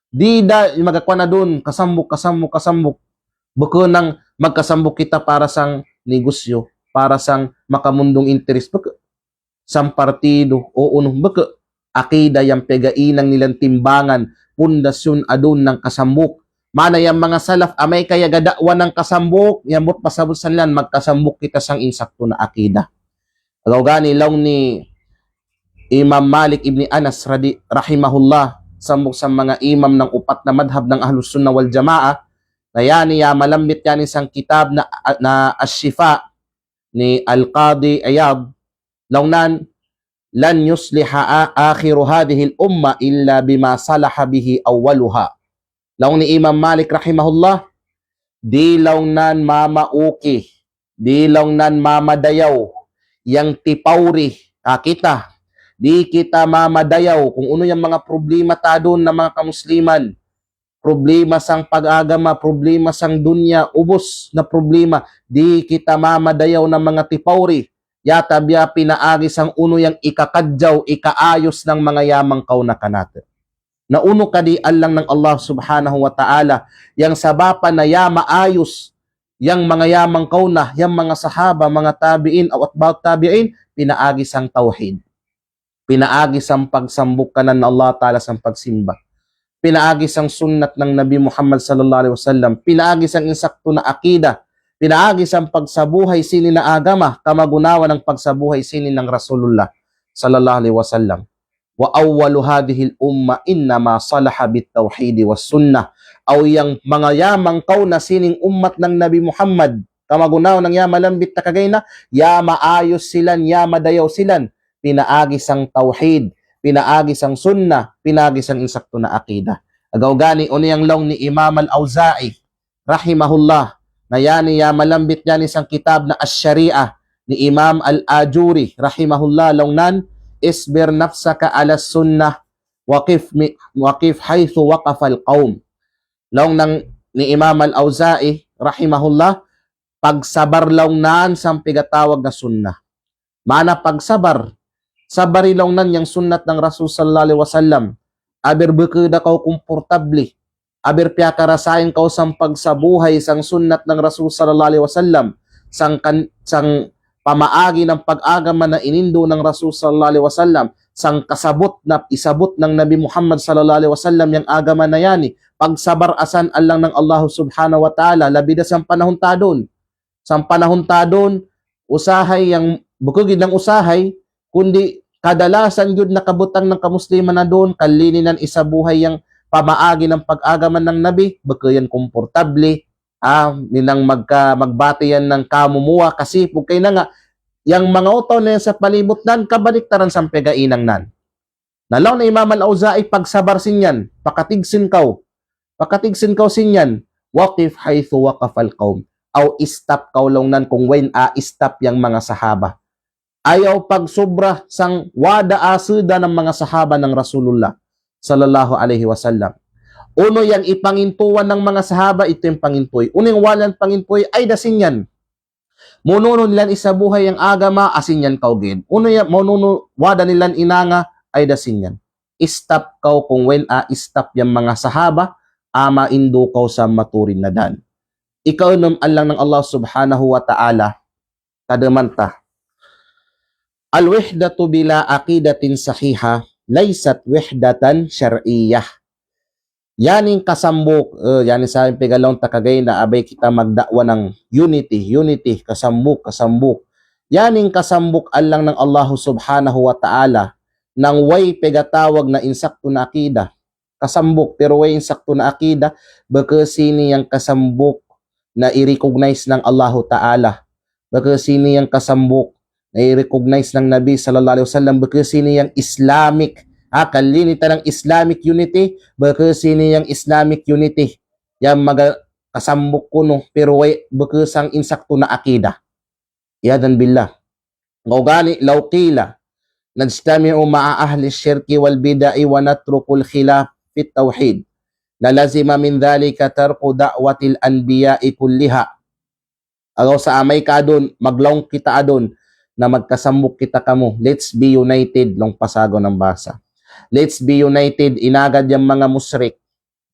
Di da, magkakwa na doon, kasambok. Buko nang magkasambok kita para sang negosyo, para sang makamundong interes, buko sang partido, o unong, buko akida yung pegainang nilang timbangan, pundasyon adun ng kasambok. Mana yung mga salaf, amay kaya gadakwa ng kasambok, yamot pasabot sa nilan, magkasambok kita sang insakto na akida. Agaw gani law ni Imam Malik ibn Anas rahimahullah, sambok sa mga imam ng upat na madhab ng Ahlus Sunnah wal Jamaa, na yani malambit yan isang kitab na Ash-Shifa ni Al-Qadi Iyad, launan lan yusliha akhiru hadhihi al-umma illa bima salaha bihi awwaluha. Laong ni Imam Malik rahimahullah, di law nan mamauki, di law nan mamadayaw, yang tipawri, kita, di kita mamadayaw, kung ano yung mga problema ta doon ng mga kamusliman, problema sang pag-agama, problema sang dunya, ubos na problema, di kita mamadayaw ng mga tipawri, yata biya pinaagis ang uno yang ikakadyaw, ikaayos ng mga yamang kauna kanata. Na uno kadian lang ng Allah subhanahu wa ta'ala, yang sabapa na yama ayos, yang mga yamang kauna, yang mga sahaba, mga tabiin, o atba'ut tabiin, pinaagis ang tauhid. Pinaagis ang pagsambuk kanan ng Allah ta'ala sa pagsimba. Pinaagis ang sunnat ng Nabi Muhammad sallallahu alaihi wasallam. Pinaagis ang insakto na akida. Pinaagis ang pagsabuhay sini na agama, kamagunawa ng pagsabuhay sini ng Rasulullah sallallahu alaihi wasallam. Wa awwalu hadhihi al-umma innama salaha bit-tauhid was sunnah. Aw yang mga yamang kauna sining ummat ng Nabi Muhammad, kamagunawa ng yamalambit na kagay na, maayos silan, madayaw silan. Pinaagis ang tauhid, pinaagis ang sunnah, pinaagis ang insakto na akida. Agaw gani, uni ang long ni Imam al-Auza'i, rahimahullah, na yani malambit yan isang kitab na Ash-Sharia, ni Imam al-Ajuri, rahimahullah, long nan, isbir nafsaka ala sunnah, waqif haythu waqafa al-qawm. Long nang ni Imam al-Auza'i, rahimahullah, pagsabar long nan sang pigatawag na sunnah. Mana pagsabar, sabari lang nan yung sunnat ng Rasul sallallahu alaihi wasallam. Aber bekeda kau komportable. Aber piya karasain kau sang pagsabuhay sang sunnat ng Rasul sallallahu alaihi wasallam. Sang pamaagi ng pag-agama na inindo ng Rasul sallallahu alaihi wasallam. Sang kasabot na isabot ng Nabi Muhammad sallallahu alaihi wasallam yung agama na yani. Pagsabar asan alang ng Allah subhanahu wa ta'ala. Labida sang panahon tadon. Sang panahon tadon, usahay yung bukugid ng usahay, kundi kadalasan yun nakabutang ng kamusliman na doon, kalininan isabuhay yung pamaagi ng pag-agaman ng Nabi, baka yan komportable, ninang magbati yan ng kamumuwa, kasi pag kayo na nga, yung mga utaw na yan sa palibot nan, kabaliktaran sa pegainang nan. Nalaw na Imam al-Auza'i, pagsabar sinyan, pakatigsin kaw sinyan, waqif haythu waqafal qawm, aw istop kaw lang nan kung when stop yung mga sahaba. Ayaw pagsobra sang wada asuda ng mga sahaba ng Rasulullah sallallahu alaihi wasallam. Uno yang ipangintuan ng mga sahaba, ito yung pangintoy. Unang walang pangintoy ay dasin yan. Mununo nilan isabuhay ang agama, asin yan kaugin. Uno yang mununo wada nilan inanga ay dasin yan. Stop kaw kung when stop yung mga sahaba, ama indo kaw sa maturin na dan. Ikaw nung alang ng Allah subhanahu wa ta'ala, kadamanta, al-wihdatu bila aqidatin sahiha laysat wihdatan syar'iyyah. Yaning kasambuk, yaning sa pigalong takagay na abay kita magdakwa ng unity, kasambuk. Yaning kasambuk alang ng Allah subhanahu wa ta'ala nang way pegatawag na insakto na akida. Kasambuk, pero way insakto na akida, baka sini yung kasambuk na i-recognize ng Allah ta'ala. Baka sini yung kasambuk na i-recognize ng Nabi sallallahu alaihi wasallam, baka sini yung Islamic, kalinita ng Islamic unity, baka sini yung Islamic unity, yung kasambuk ko no, pero way baka sang insakto na akida. Yadan billah. Ngogani lawqila najtami'u ma'a ahli syirki wal bid'i wa natrukul khilaf fit tauhid, lalazima min dhalika tarku da'watil anbiya'i kulliha. Agaw sa amay ka adon, maglong kita adon, na magkasambuk kita kamo. Let's be united, long pasago ng basa. Let's be united, inagad yung mga musrik,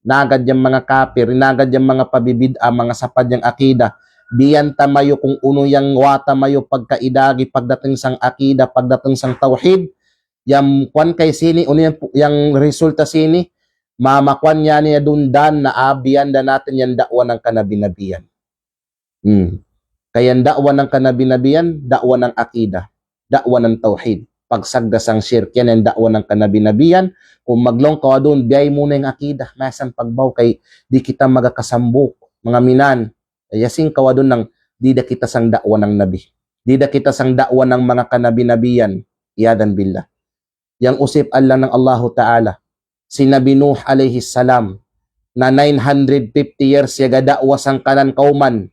inagad yung mga kafir, inagad yung mga pabibid'a, mga sapad yung akida. Biyan tamayo kung uno yung wata mayo pagkaidagi, pagdating sang akida, pagdating sang tauhid, yung kwan kay sini, uno yung resulta sini, mamakwan niya niya dundan na abiyan da natin yung dakwa ng kanabinabiyan. Kaya dakwa ng kanabinabiyan, dakwa ng akida, dakwa ng tauhid. Pagsagdas ang shirk, yan ang dakwa ng kanabinabiyan. Kung maglong ka doon, biyay muna yung akida. Masan pagbaw kay di kita magakasambuk, mga minan. Yasing ka doon ng di da kita sang dakwa ng nabi. Di da kita sang dakwa ng mga kanabinabiyan. iyadan billah. Yang usip Allah ng Allahu Ta'ala, si Nabi Nuh alayhi salam, na 950 years yaga dakwa sang kanan kauman,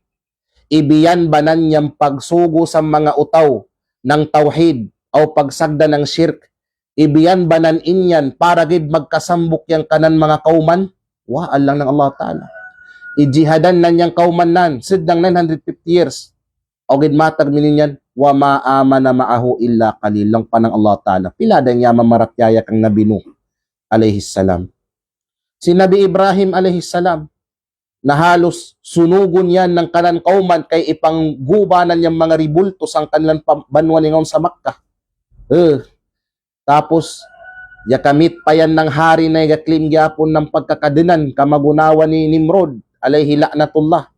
ibiyan banan niyang pagsugo sa mga utaw ng tawhid o pagsagda ng shirk, ibiyan banan inyan para gid magkasambok yang kanan mga kauman, wa lang ng Allah Ta'ala. Ijihadan na niyang kauman nan, sid ng 950 years, o gid matag mininyan, wa maamana maahu illa kalilang pa ng Allah Ta'ala. Piladan niya mamaratyaya kang Nabi Nuh alayhi salam. Si Nabi Ibrahim alayhi salam, na halos sunugon yan ng kanan kauman kay ipanggubanan niyang mga ribulto sang kanilang banwa ningon sa Makkah. Tapos, yakamit pa yan ng hari na igaklim gyapon ng pagkakadinan kamagunawa ni Nimrod alayhi la'natullah.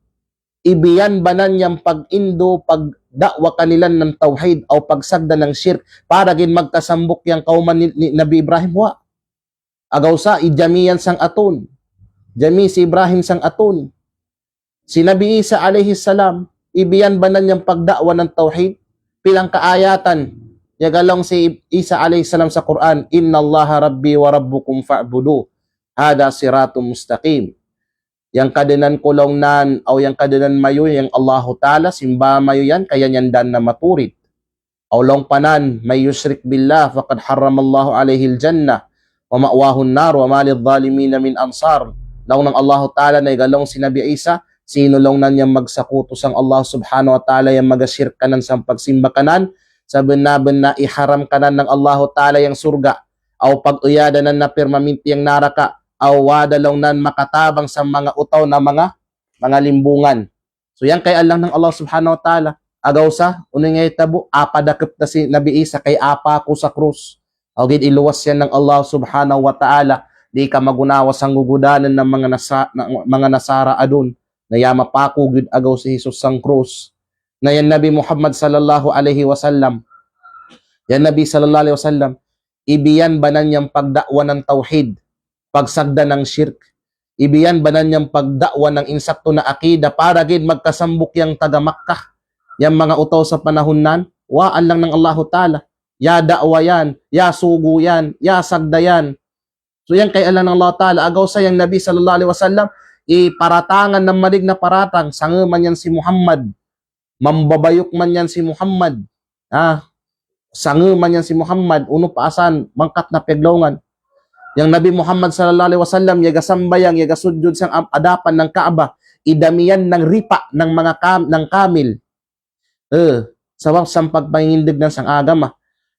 Ibiyan banan niyang pag-indo, pagdakwa kanilan ng tawhid o pagsagda ng shirk para gin magkasambok yang kauman ni Nabi Ibrahim, wa. Agaw sa ijamiyan sang aton. Jami si Ibrahim sang aton. Si Nabi Isa alayhi salam, ibiyan banan niyang pagdakwa ng tawhid, pilang kaayatan. Yagalong si Isa alayhi salam sa Quran, Inna Allaha Rabbi wa Rabbukum fa'budu. Hada siratum mustaqim. Yang kadinan kulong nan o yang kadinan mayo yang Allahu Ta'ala, simba mayo yan, kaya nyandan na maturit. O long panan, may yushrik billah, faqad haramallahu alayhi al-jannah, wa ma'wahun nar, wa malil zalimina min ansar. Law ng Allahu Ta'ala na igalong si Nabi Isa, sino lang na niyang magsakutos ang Allah Subhanahu wa Ta'ala yung magashirk kanan sa pagsimba kanan, sabi na iharam kanan ng Allahu Ta'ala yung surga, o pag-uyada na permaminti yung naraka, o wada lang nan makatabang sa mga utaw na mga limbungan. So yan kay Allah ng Allah Subhanahu wa Ta'ala. Agaw sa, unang ngay tabo, apadakip na si Nabi Isa kay apa ko sa krus. O gid iluwas yan ng Allah Subhanahu wa Ta'ala. Di ka magunawa sang gugudanan ng mga nasara adun. Na yama pako gid agaw si Jesus sang krus. Na yan Nabi Muhammad sallallahu alaihi wasallam. Yan Nabi sallallahu alaihi wasallam. Ibiyan banan niyang pagdakwa ng tawhid, pagsagda ng shirk. Ibiyan banan niyang pagdakwa ng insakto na akida para gid magkasambok yang taga Makkah. Yang mga utaw sa panahon nan, waan lang ng Allahu Ta'ala. Ya dakwa yan, ya sugo yan, ya sagda yan. So yan kay Allah ng Allah Ta'ala, agaw sa yang Nabi sallallahu alaihi wasallam, iparatangan ng malig na paratang, sangaman yan si Muhammad, mambabayok man yan si Muhammad, sangaman yan si Muhammad, uno paasan, mangkat na peglongan. Yang Nabi Muhammad sallallahu alaihi wasallam, yaga sambayang, yaga sujud sang adapan ng Kaaba, idamiyan ng ripa ng mga ng kamil. Sabang sang pagpangindig ng sang agama.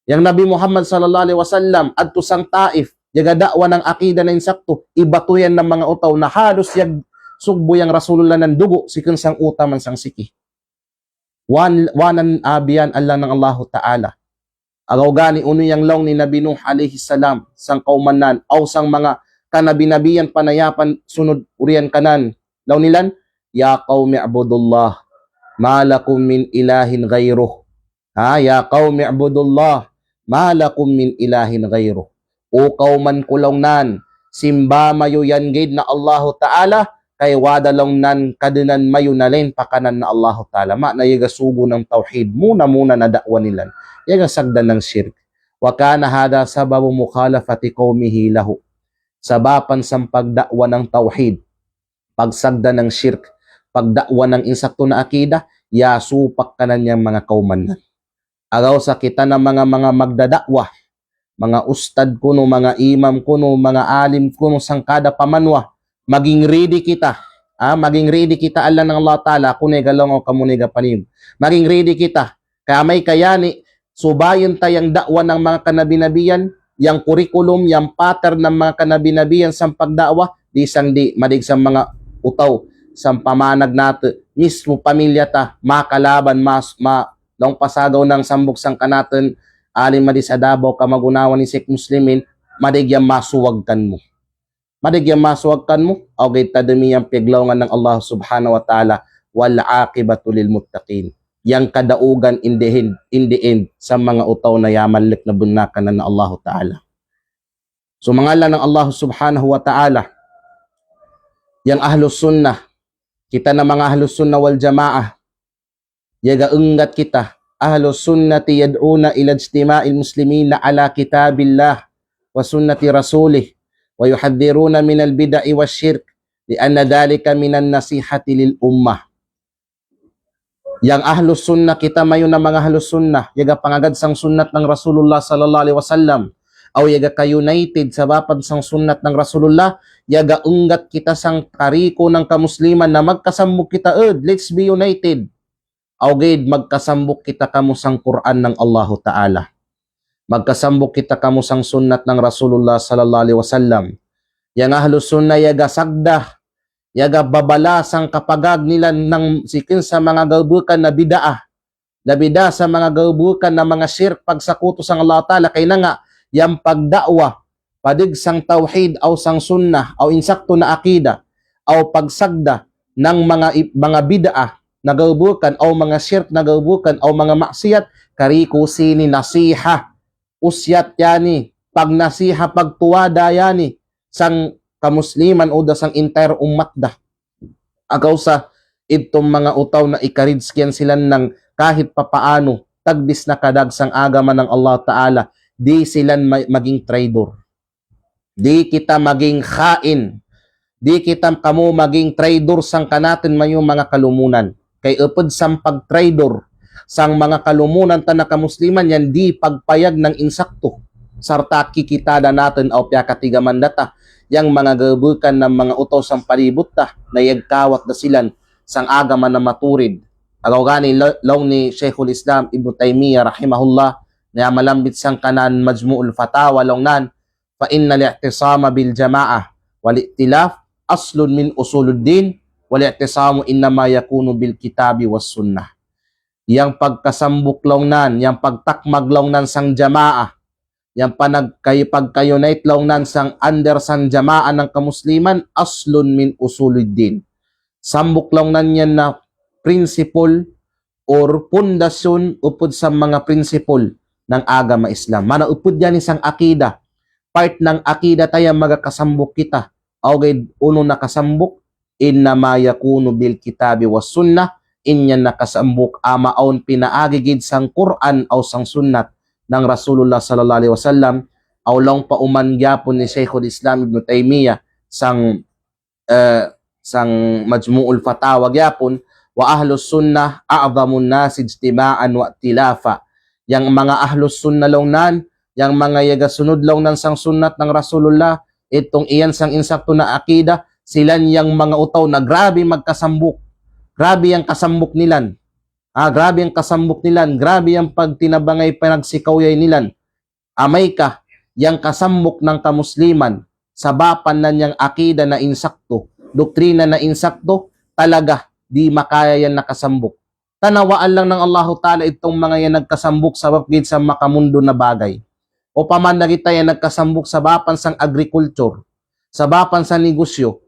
Yang Nabi Muhammad sallallahu alaihi wasallam adto sang Taif, yaga dakwa ng akida na insakto, ibatuyan ng mga utaw na halos yag sugbo yang Rasulullah ng dugo, sikun sang utaman sang siki. Wanan abiyan Allah ng Allahu Ta'ala. Agaw gani uno yang long ni Nabi Nuh alayhi salam sang kaumanan aw sang mga kanabi-nabiyan panayapan sunod urian kanan. Law nilan, ya qaumi ibudullah ma lakum min ilahin ghayruh. Ya qaumi ibudullah ma lakum min ilahin ghayruh. O kauman kulong nan, simba mayo yan gid na Allahu Ta'ala, kay wada long nan kadinan mayo nalen pakanan na Allahu Ta'ala. Ma na yaga sugo ng tawhid muna na dakwa nilan. Yaga sagdan ng shirk. Wa kana hada sababu mukhalafati qaumihi lahu. Sabapan sang pagdakwa ng tawhid, pagsagda ng shirk, pagdakwa ng insakto na akida, yasupak kanan niyang mga kauman. Agaw sa kita na mga magdadakwa, mga ustad kuno, mga imam kuno, mga alim kuno sang kada pamanwa, maging ready kita. Maging ready kita Allah ng Allah Ta'ala, kunay galong o kamuniga panim. Maging ready kita. Kaya may kayani, subayon tayang dakwa ng mga kanabi-nabiyan, yang kurikulum, yang pattern ng mga kanabi-nabiyan sa pagdakwa, di madig sa mga utaw, sa pamanag natin, mismo pamilya ta, makalaban, long pasagaw ng sambok sang kanaton, alin madis adabaw, kamagunawan ni Sik Muslimin, madig yang masuwagkan mo. Madig yang masuwagkan mo, o gay tadami ang piglawngan ng Allah Subhanahu wa Ta'ala, wal aqibatu lil muttaqin. Yang kadaugan in the end sa mga utaw na yamalik na bunakan ng Allah Ta'ala. So mangalan ng Allah Subhanahu wa Ta'ala, yang ahlus sunnah, kita na mga ahlus sunnah wal jamaah, yaga ungat kita, ahlus sunnati yad'una ila ijtima'il muslimina ala kitabillah wa sunnati rasulih wa yuhadhdhiruna minal bid'i wasyirk lianna dhalika minan nasihati lil ummah. Yang ahlus sunnah kita mayon na mga ahlus sunnah yaga pangagad sang sunnat ng Rasulullah sallallahu alaihi wasallam aw yaga ka-united sa bapad sang sunnat ng Rasulullah yaga unggat kita sang kariko ng kamusliman na magkasambok kita let's be united aw gid magkasambok kita kamo sang Quran ng Allah Taala, magkasambok kita kamo sang sunnat ng Rasulullah sallallahu alaihi wasallam. Yang ahlus sunnah yaga sagda yaga babalas ang kapagag nila ng sikin sa mga gaubukan na bidaah, labida sa mga gaubukan na mga shirk pagsakuto sang Allah Ta'ala, kay na nga, yang pagdakwa, padig sang tawhid aw sang sunnah, aw insakto na akida, aw pagsagda ng mga bidaah na gaubukan, aw mga shirk na gaubukan, aw mga maksiyat, kariko sini nasiha, usyat yani, pag nasiha, pagtuwada yani, sang kamusliman o da sang entire umat da. Agaw sa itong mga utaw na ikaridskian sila ng kahit papaano tagbis na kadagsang agaman ng Allah Ta'ala, di sila maging traidor. Di kita maging khain. Di kita kamo maging traidor sang kanatin mayong mga kalumunan. Kay upod sang pag-traidor sang mga kalumunan ta na kamusliman yan di pagpayag ng insakto. Sarta kikitada natin o piyakatigaman data yang mga gabukan ng mga utaw sang palibot ta na yagkawat na silan sang agaman na maturid. Agaw gani law ni Sheikhul Islam Ibn Taymiyyah rahimahullah na malambit sang kanan Majmu'ul Fatawa law nan fa inna li'tisama bil jama'ah wal i'tilaf aslun min usuluddin wal i'tisamu innama yakunu bil kitabi was sunnah. Yang pagkasambuk law nan, yang pagtakmag law nan sang jama'ah, yang pagkayunite lang nan sang under sang jamaan ng kamusliman, aslun min usuluddin. Sambok lang nan yan na principle or pundasyon upod sa mga principle ng agama Islam. Mana upod yan isang akida. Part ng akida tayo magakasambok kita. Okay, uno nakasambok, innama yakunu bil kitabi was sunnah, inyan nakasambok amaon pinaagigid sang Quran o sang sunnat ng Rasulullah sallallahu alaihi wasallam aw lang pa uman gyapon ni Sheikhul Islam Ibn Taymiyyah sang Majmu'ul Fatawa gyapon wa ahlus sunnah a'zamun nas ijtima'an wa tilafa. Yang mga ahlus sunnah lang nan, yang mga yagasunod lang nan sang sunnat ng Rasulullah, itong iyan sang insakto na akida, sila yang mga utaw na grabe magkasambok. Grabe ang kasambok nilan. Grabe ang kasambok nilan, grabe ang pagtinabangay panagsikawyay nilan. Amay ka, yang kasambok ng kamusliman, sabapan na niyang akida na insakto, doktrina na insakto, talaga di makaya yan nakasambok. Tanawaan lang ng Allah Ta'ala itong mga yan nagkasambok sa bakit sa makamundo na bagay. O paman na kita yan nagkasambok sa bapan sang agriculture, sa bapan sa negosyo.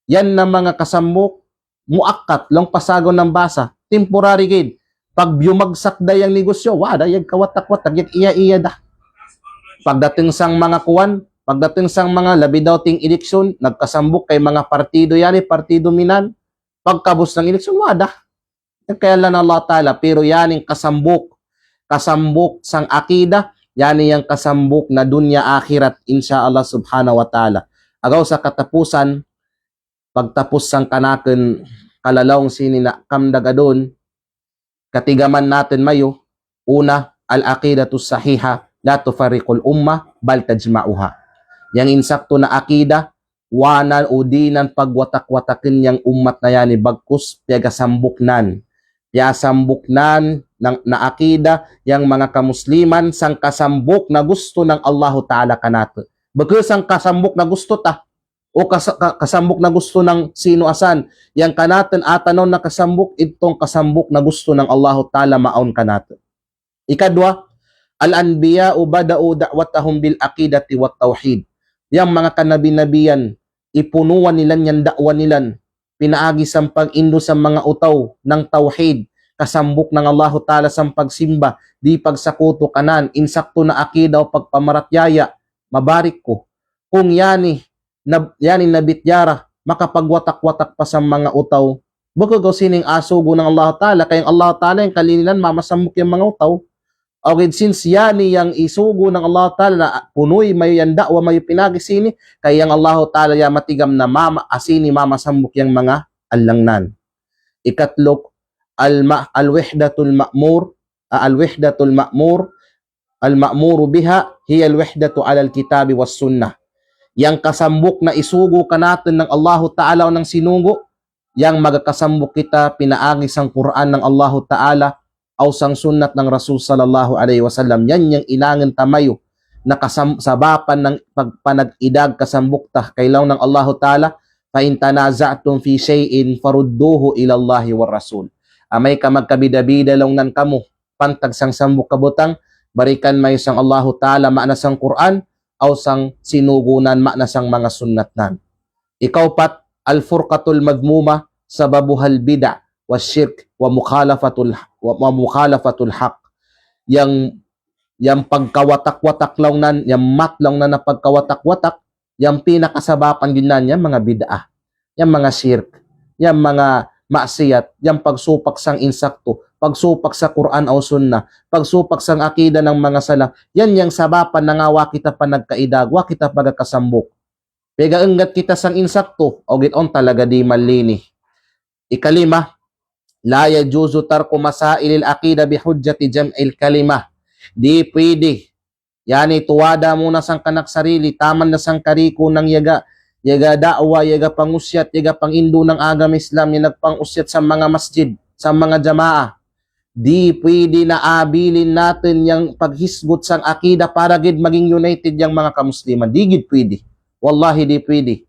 Yan na mga kasambok, muakat lang pasagon ng basa, temporary gid. Pag bumagsak da yung negosyo, wala yung kawatak-watak, yung iya-iya da. Pagdating sang mga kuwan, pagdating sang mga labi daw ting eleksyon, nagkasambok kay mga partido yani, partido minan, pagkabos ng eleksyon, wala. Kaya lang Allah Ta'ala, pero yan yung kasambok sang akida, yan yung kasambok na dunya akhirat, insya Allah subhanahu wa ta'ala. Agaw sa katapusan, pagtapos sang kanaken kalalawng sinina kamdagadon, katigaman natin mayo, una, al-aqidatu sahiha, la tufariqul ummah, bal tajma'uha. Yang insakto na akida, wanan o dinan pagwatak-watakin yang umat na yan, bagkus, piagasambuknan. Piasambuknan na akida, yang mga kamusliman, sang kasambuk na gusto ng Allah Ta'ala kanato. Bagkus ang kasambuk na gusto ta, o kasambok na gusto ng sino asan, yang kanatin atanon na kasambok, itong kasambok na gusto ng Allah Ta'ala maon kanatin. Ikadwa, al-anbiya bada'u da'watahum bil aqidati wat tauhid. Yang mga kanabi-nabiyan, ipunuan nilan yan da'wa nilan, pinaagi sa pag-indo sa mga utaw ng tauhid, kasambok ng Allah Ta'ala sa pagsimba, di pagsakuto kanan, insakto na akida o pagpamaratyaya, mabarik ko. Kung yani nabityara, makapagwatak-watak pa sa mga utaw Baka gaw sining asugo ng Allah Ta'ala, kayang Allah Ta'ala yung kalininan, mamasamok yung mga utaw. Okay, since yani yang isugo ng Allah Ta'ala na punoy may yan dakwa may pinagisini, kayang Allah Ta'ala ya matigam na asini mamasamok yung mga alangnan. Ikatlok, al-wahdatul ma'mur, al-wahdatul ma'mur, al-ma'muru biha, hiya al-wahdatu ala al-kitabi was sunnah. Yang kasambok na isugo ka natin ng Allah Ta'ala o ng sinugo, yang magkasambok kita pinaagis ang Quran ng Allah Ta'ala o sang sunnat ng Rasul sallallahu alaihi wasallam. Yan yung inangin tamayo na sabapan ng pagpanag-idag kasambok ta kailaw ng Allah Ta'ala, fa in tanaza'tum fi shay'in farudduhu ila Allah war Rasul. Amay ka magkabida-bida lang nan kamo pantag sang sambok kabutang, barikan may sang Allah Ta'ala maana sang Quran o sang sinugunan maana sang mga sunnatnan. Ikaw pat, al-furqatul madmuma sababuhal bid'a wasyirk wa mukhalafatul haq. Yang pagkawatak-watak lang nan, yang mat lang na pagkawatak-watak, yang pinakasabapan din nan, yang mga bid'ah, yang mga shirk, yang mga maksiyat, yang pagsupak sang insakto, pagsupak sa Quran o Sunnah, pagsupak sang akida ng mga salaf, yan yang sabapan na nga wa kita pa nagkaidag, wa kita pagkasambok. Pega engat kita sang insakto, o giton talaga di malini. Ikalima, la yajuzu tarku masailil aqida bihujjati jam'il kalimah. Di pwede. Yani tuwada muna sang kanak sarili, taman na sang kariko ng yaga da'wa, yaga pangusyat, yaga pangindo ng agam Islam, yung nagpangusyat sa mga masjid, sa mga jamaa. Di pwede na abilin natin yung paghisgot sang akida para gid maging united yung mga kamusliman. Di gid pwede. Wallahi di pwede.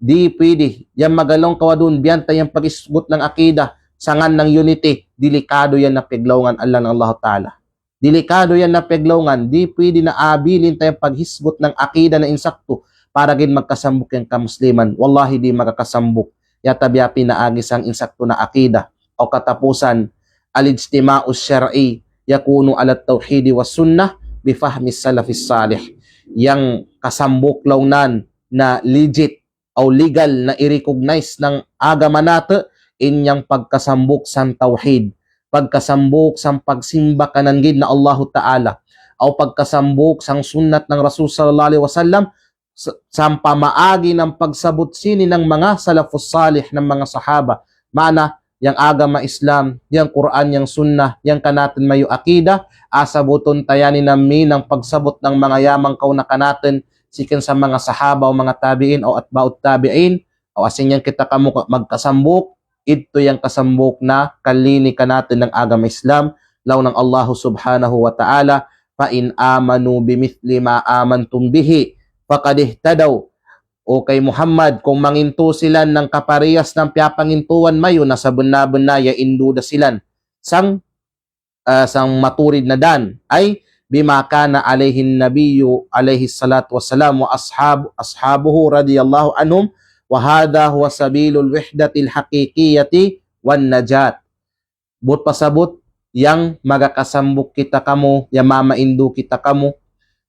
Di pwede. Yang magalong kawadun, biyanta yung pag-isgot ng akida, sangan ng unity, delikado yan na piglawngan Allah ng Allah Ta'ala. Delikado yan na piglawngan. Di pwede na abilin tayong paghisgot ng akida na insakto para gid magkasambok yung kamusliman. Wallahi di magkakasambok. Yatabya pinaagis ang insakto na akida. O katapusan, al-ijtima'us syar'i yakunu ala tawhidi was sunnah bifahmi salafis salih. Yang kasambok lawnan na legit o legal na i-recognize ng agama nato inyang pagkasambok sang tauhid, pagkasambok sang pagsimba kanan gid na Allah Ta'ala, o pagkasambok sang sunnat ng Rasul sallallahu alaihi wasallam sa pamaagi ng pagsabot sini ng mga salafus salih ng mga sahaba. Mana yang agama Islam, yang Quran, yang sunnah, yang kanatin mayo akida, asabuton tayanin namin ng pagsabot ng mga yamang kauna kanatin sikin sa mga sahaba o mga tabiin o atbaut tabiin o asin yan kita kamo magkasambok, ito yung kasambok na kalini ka natin ng agama Islam law ng Allah subhanahu wa ta'ala, fa in amanu bimithli ma amantum bihi faqad ihtadaw. O kay Muhammad, kung manginto sila ng kaparehas ng piapangintuan mayo na sa bunabunaya induda silan sang maturid na dan ay bima kana alayhin nabiyyu alayhi salatu wassalam wa ashabuhu radiyallahu anhum wa hadha huwa sabilul wahdatil haqiqiyati wan najat. But pasabot yang magakasambok kita kamo, yang mamaindo kita kamo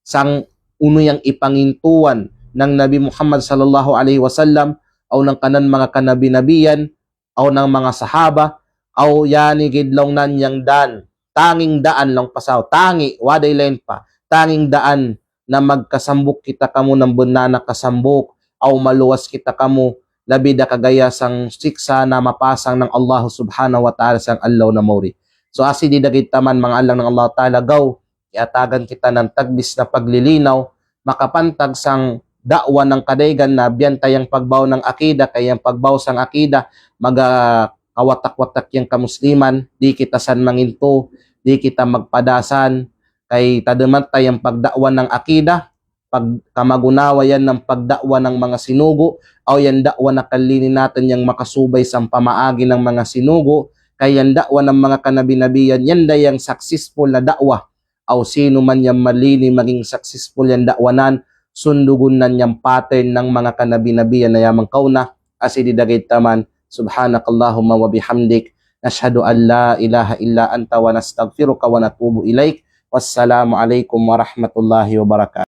sang uno yang ipangintuan ng Nabi Muhammad sallallahu alaihi wasallam o ng kanan mga kanabi-nabiyan o ng mga sahaba o yani gidlaw nan yang dan. Tanging daan lang pasaw, tangi, waday len pa, tanging daan na magkasambok kita kamo ng bunana kasambok, o maluwas kita kamo, labida kagaya sang siksa na mapasang ng Allah subhanahu wa ta'ala sang allaw na mawri. So asi di dagit taman mga alang ng Allah ta'ala, gaw, iatagan kita ng tagbis na paglilinaw, makapantag sang dakwa ng kadaygan na biyantayang pagbaw ng akida, kayang pagbaw sang akida, kawatak-watak yung kamusliman, di kita san manginto, di kita magpadasan, kay tadamat tayong pagdakwa ng akida, pagkamagunawa yan ng pagdakwa ng mga sinugo, o yan dakwa na kalinin natin yung makasubay sa pamaagi ng mga sinugo, kay yan dakwa ng mga kanabi-nabiyan, yan dayang successful na dakwa, o sino man yung malini maging successful yan dakwanan, sundugun nan yung pattern ng mga kanabi-nabiyan na yamang kauna, asididagay taman. Subhanakallahumma wa bihamdik, nashhadu an la ilaha illa anta wa nastaghfiruka wa natubu ilaik. Wassalamu alaikum warahmatullahi wabarakatuh.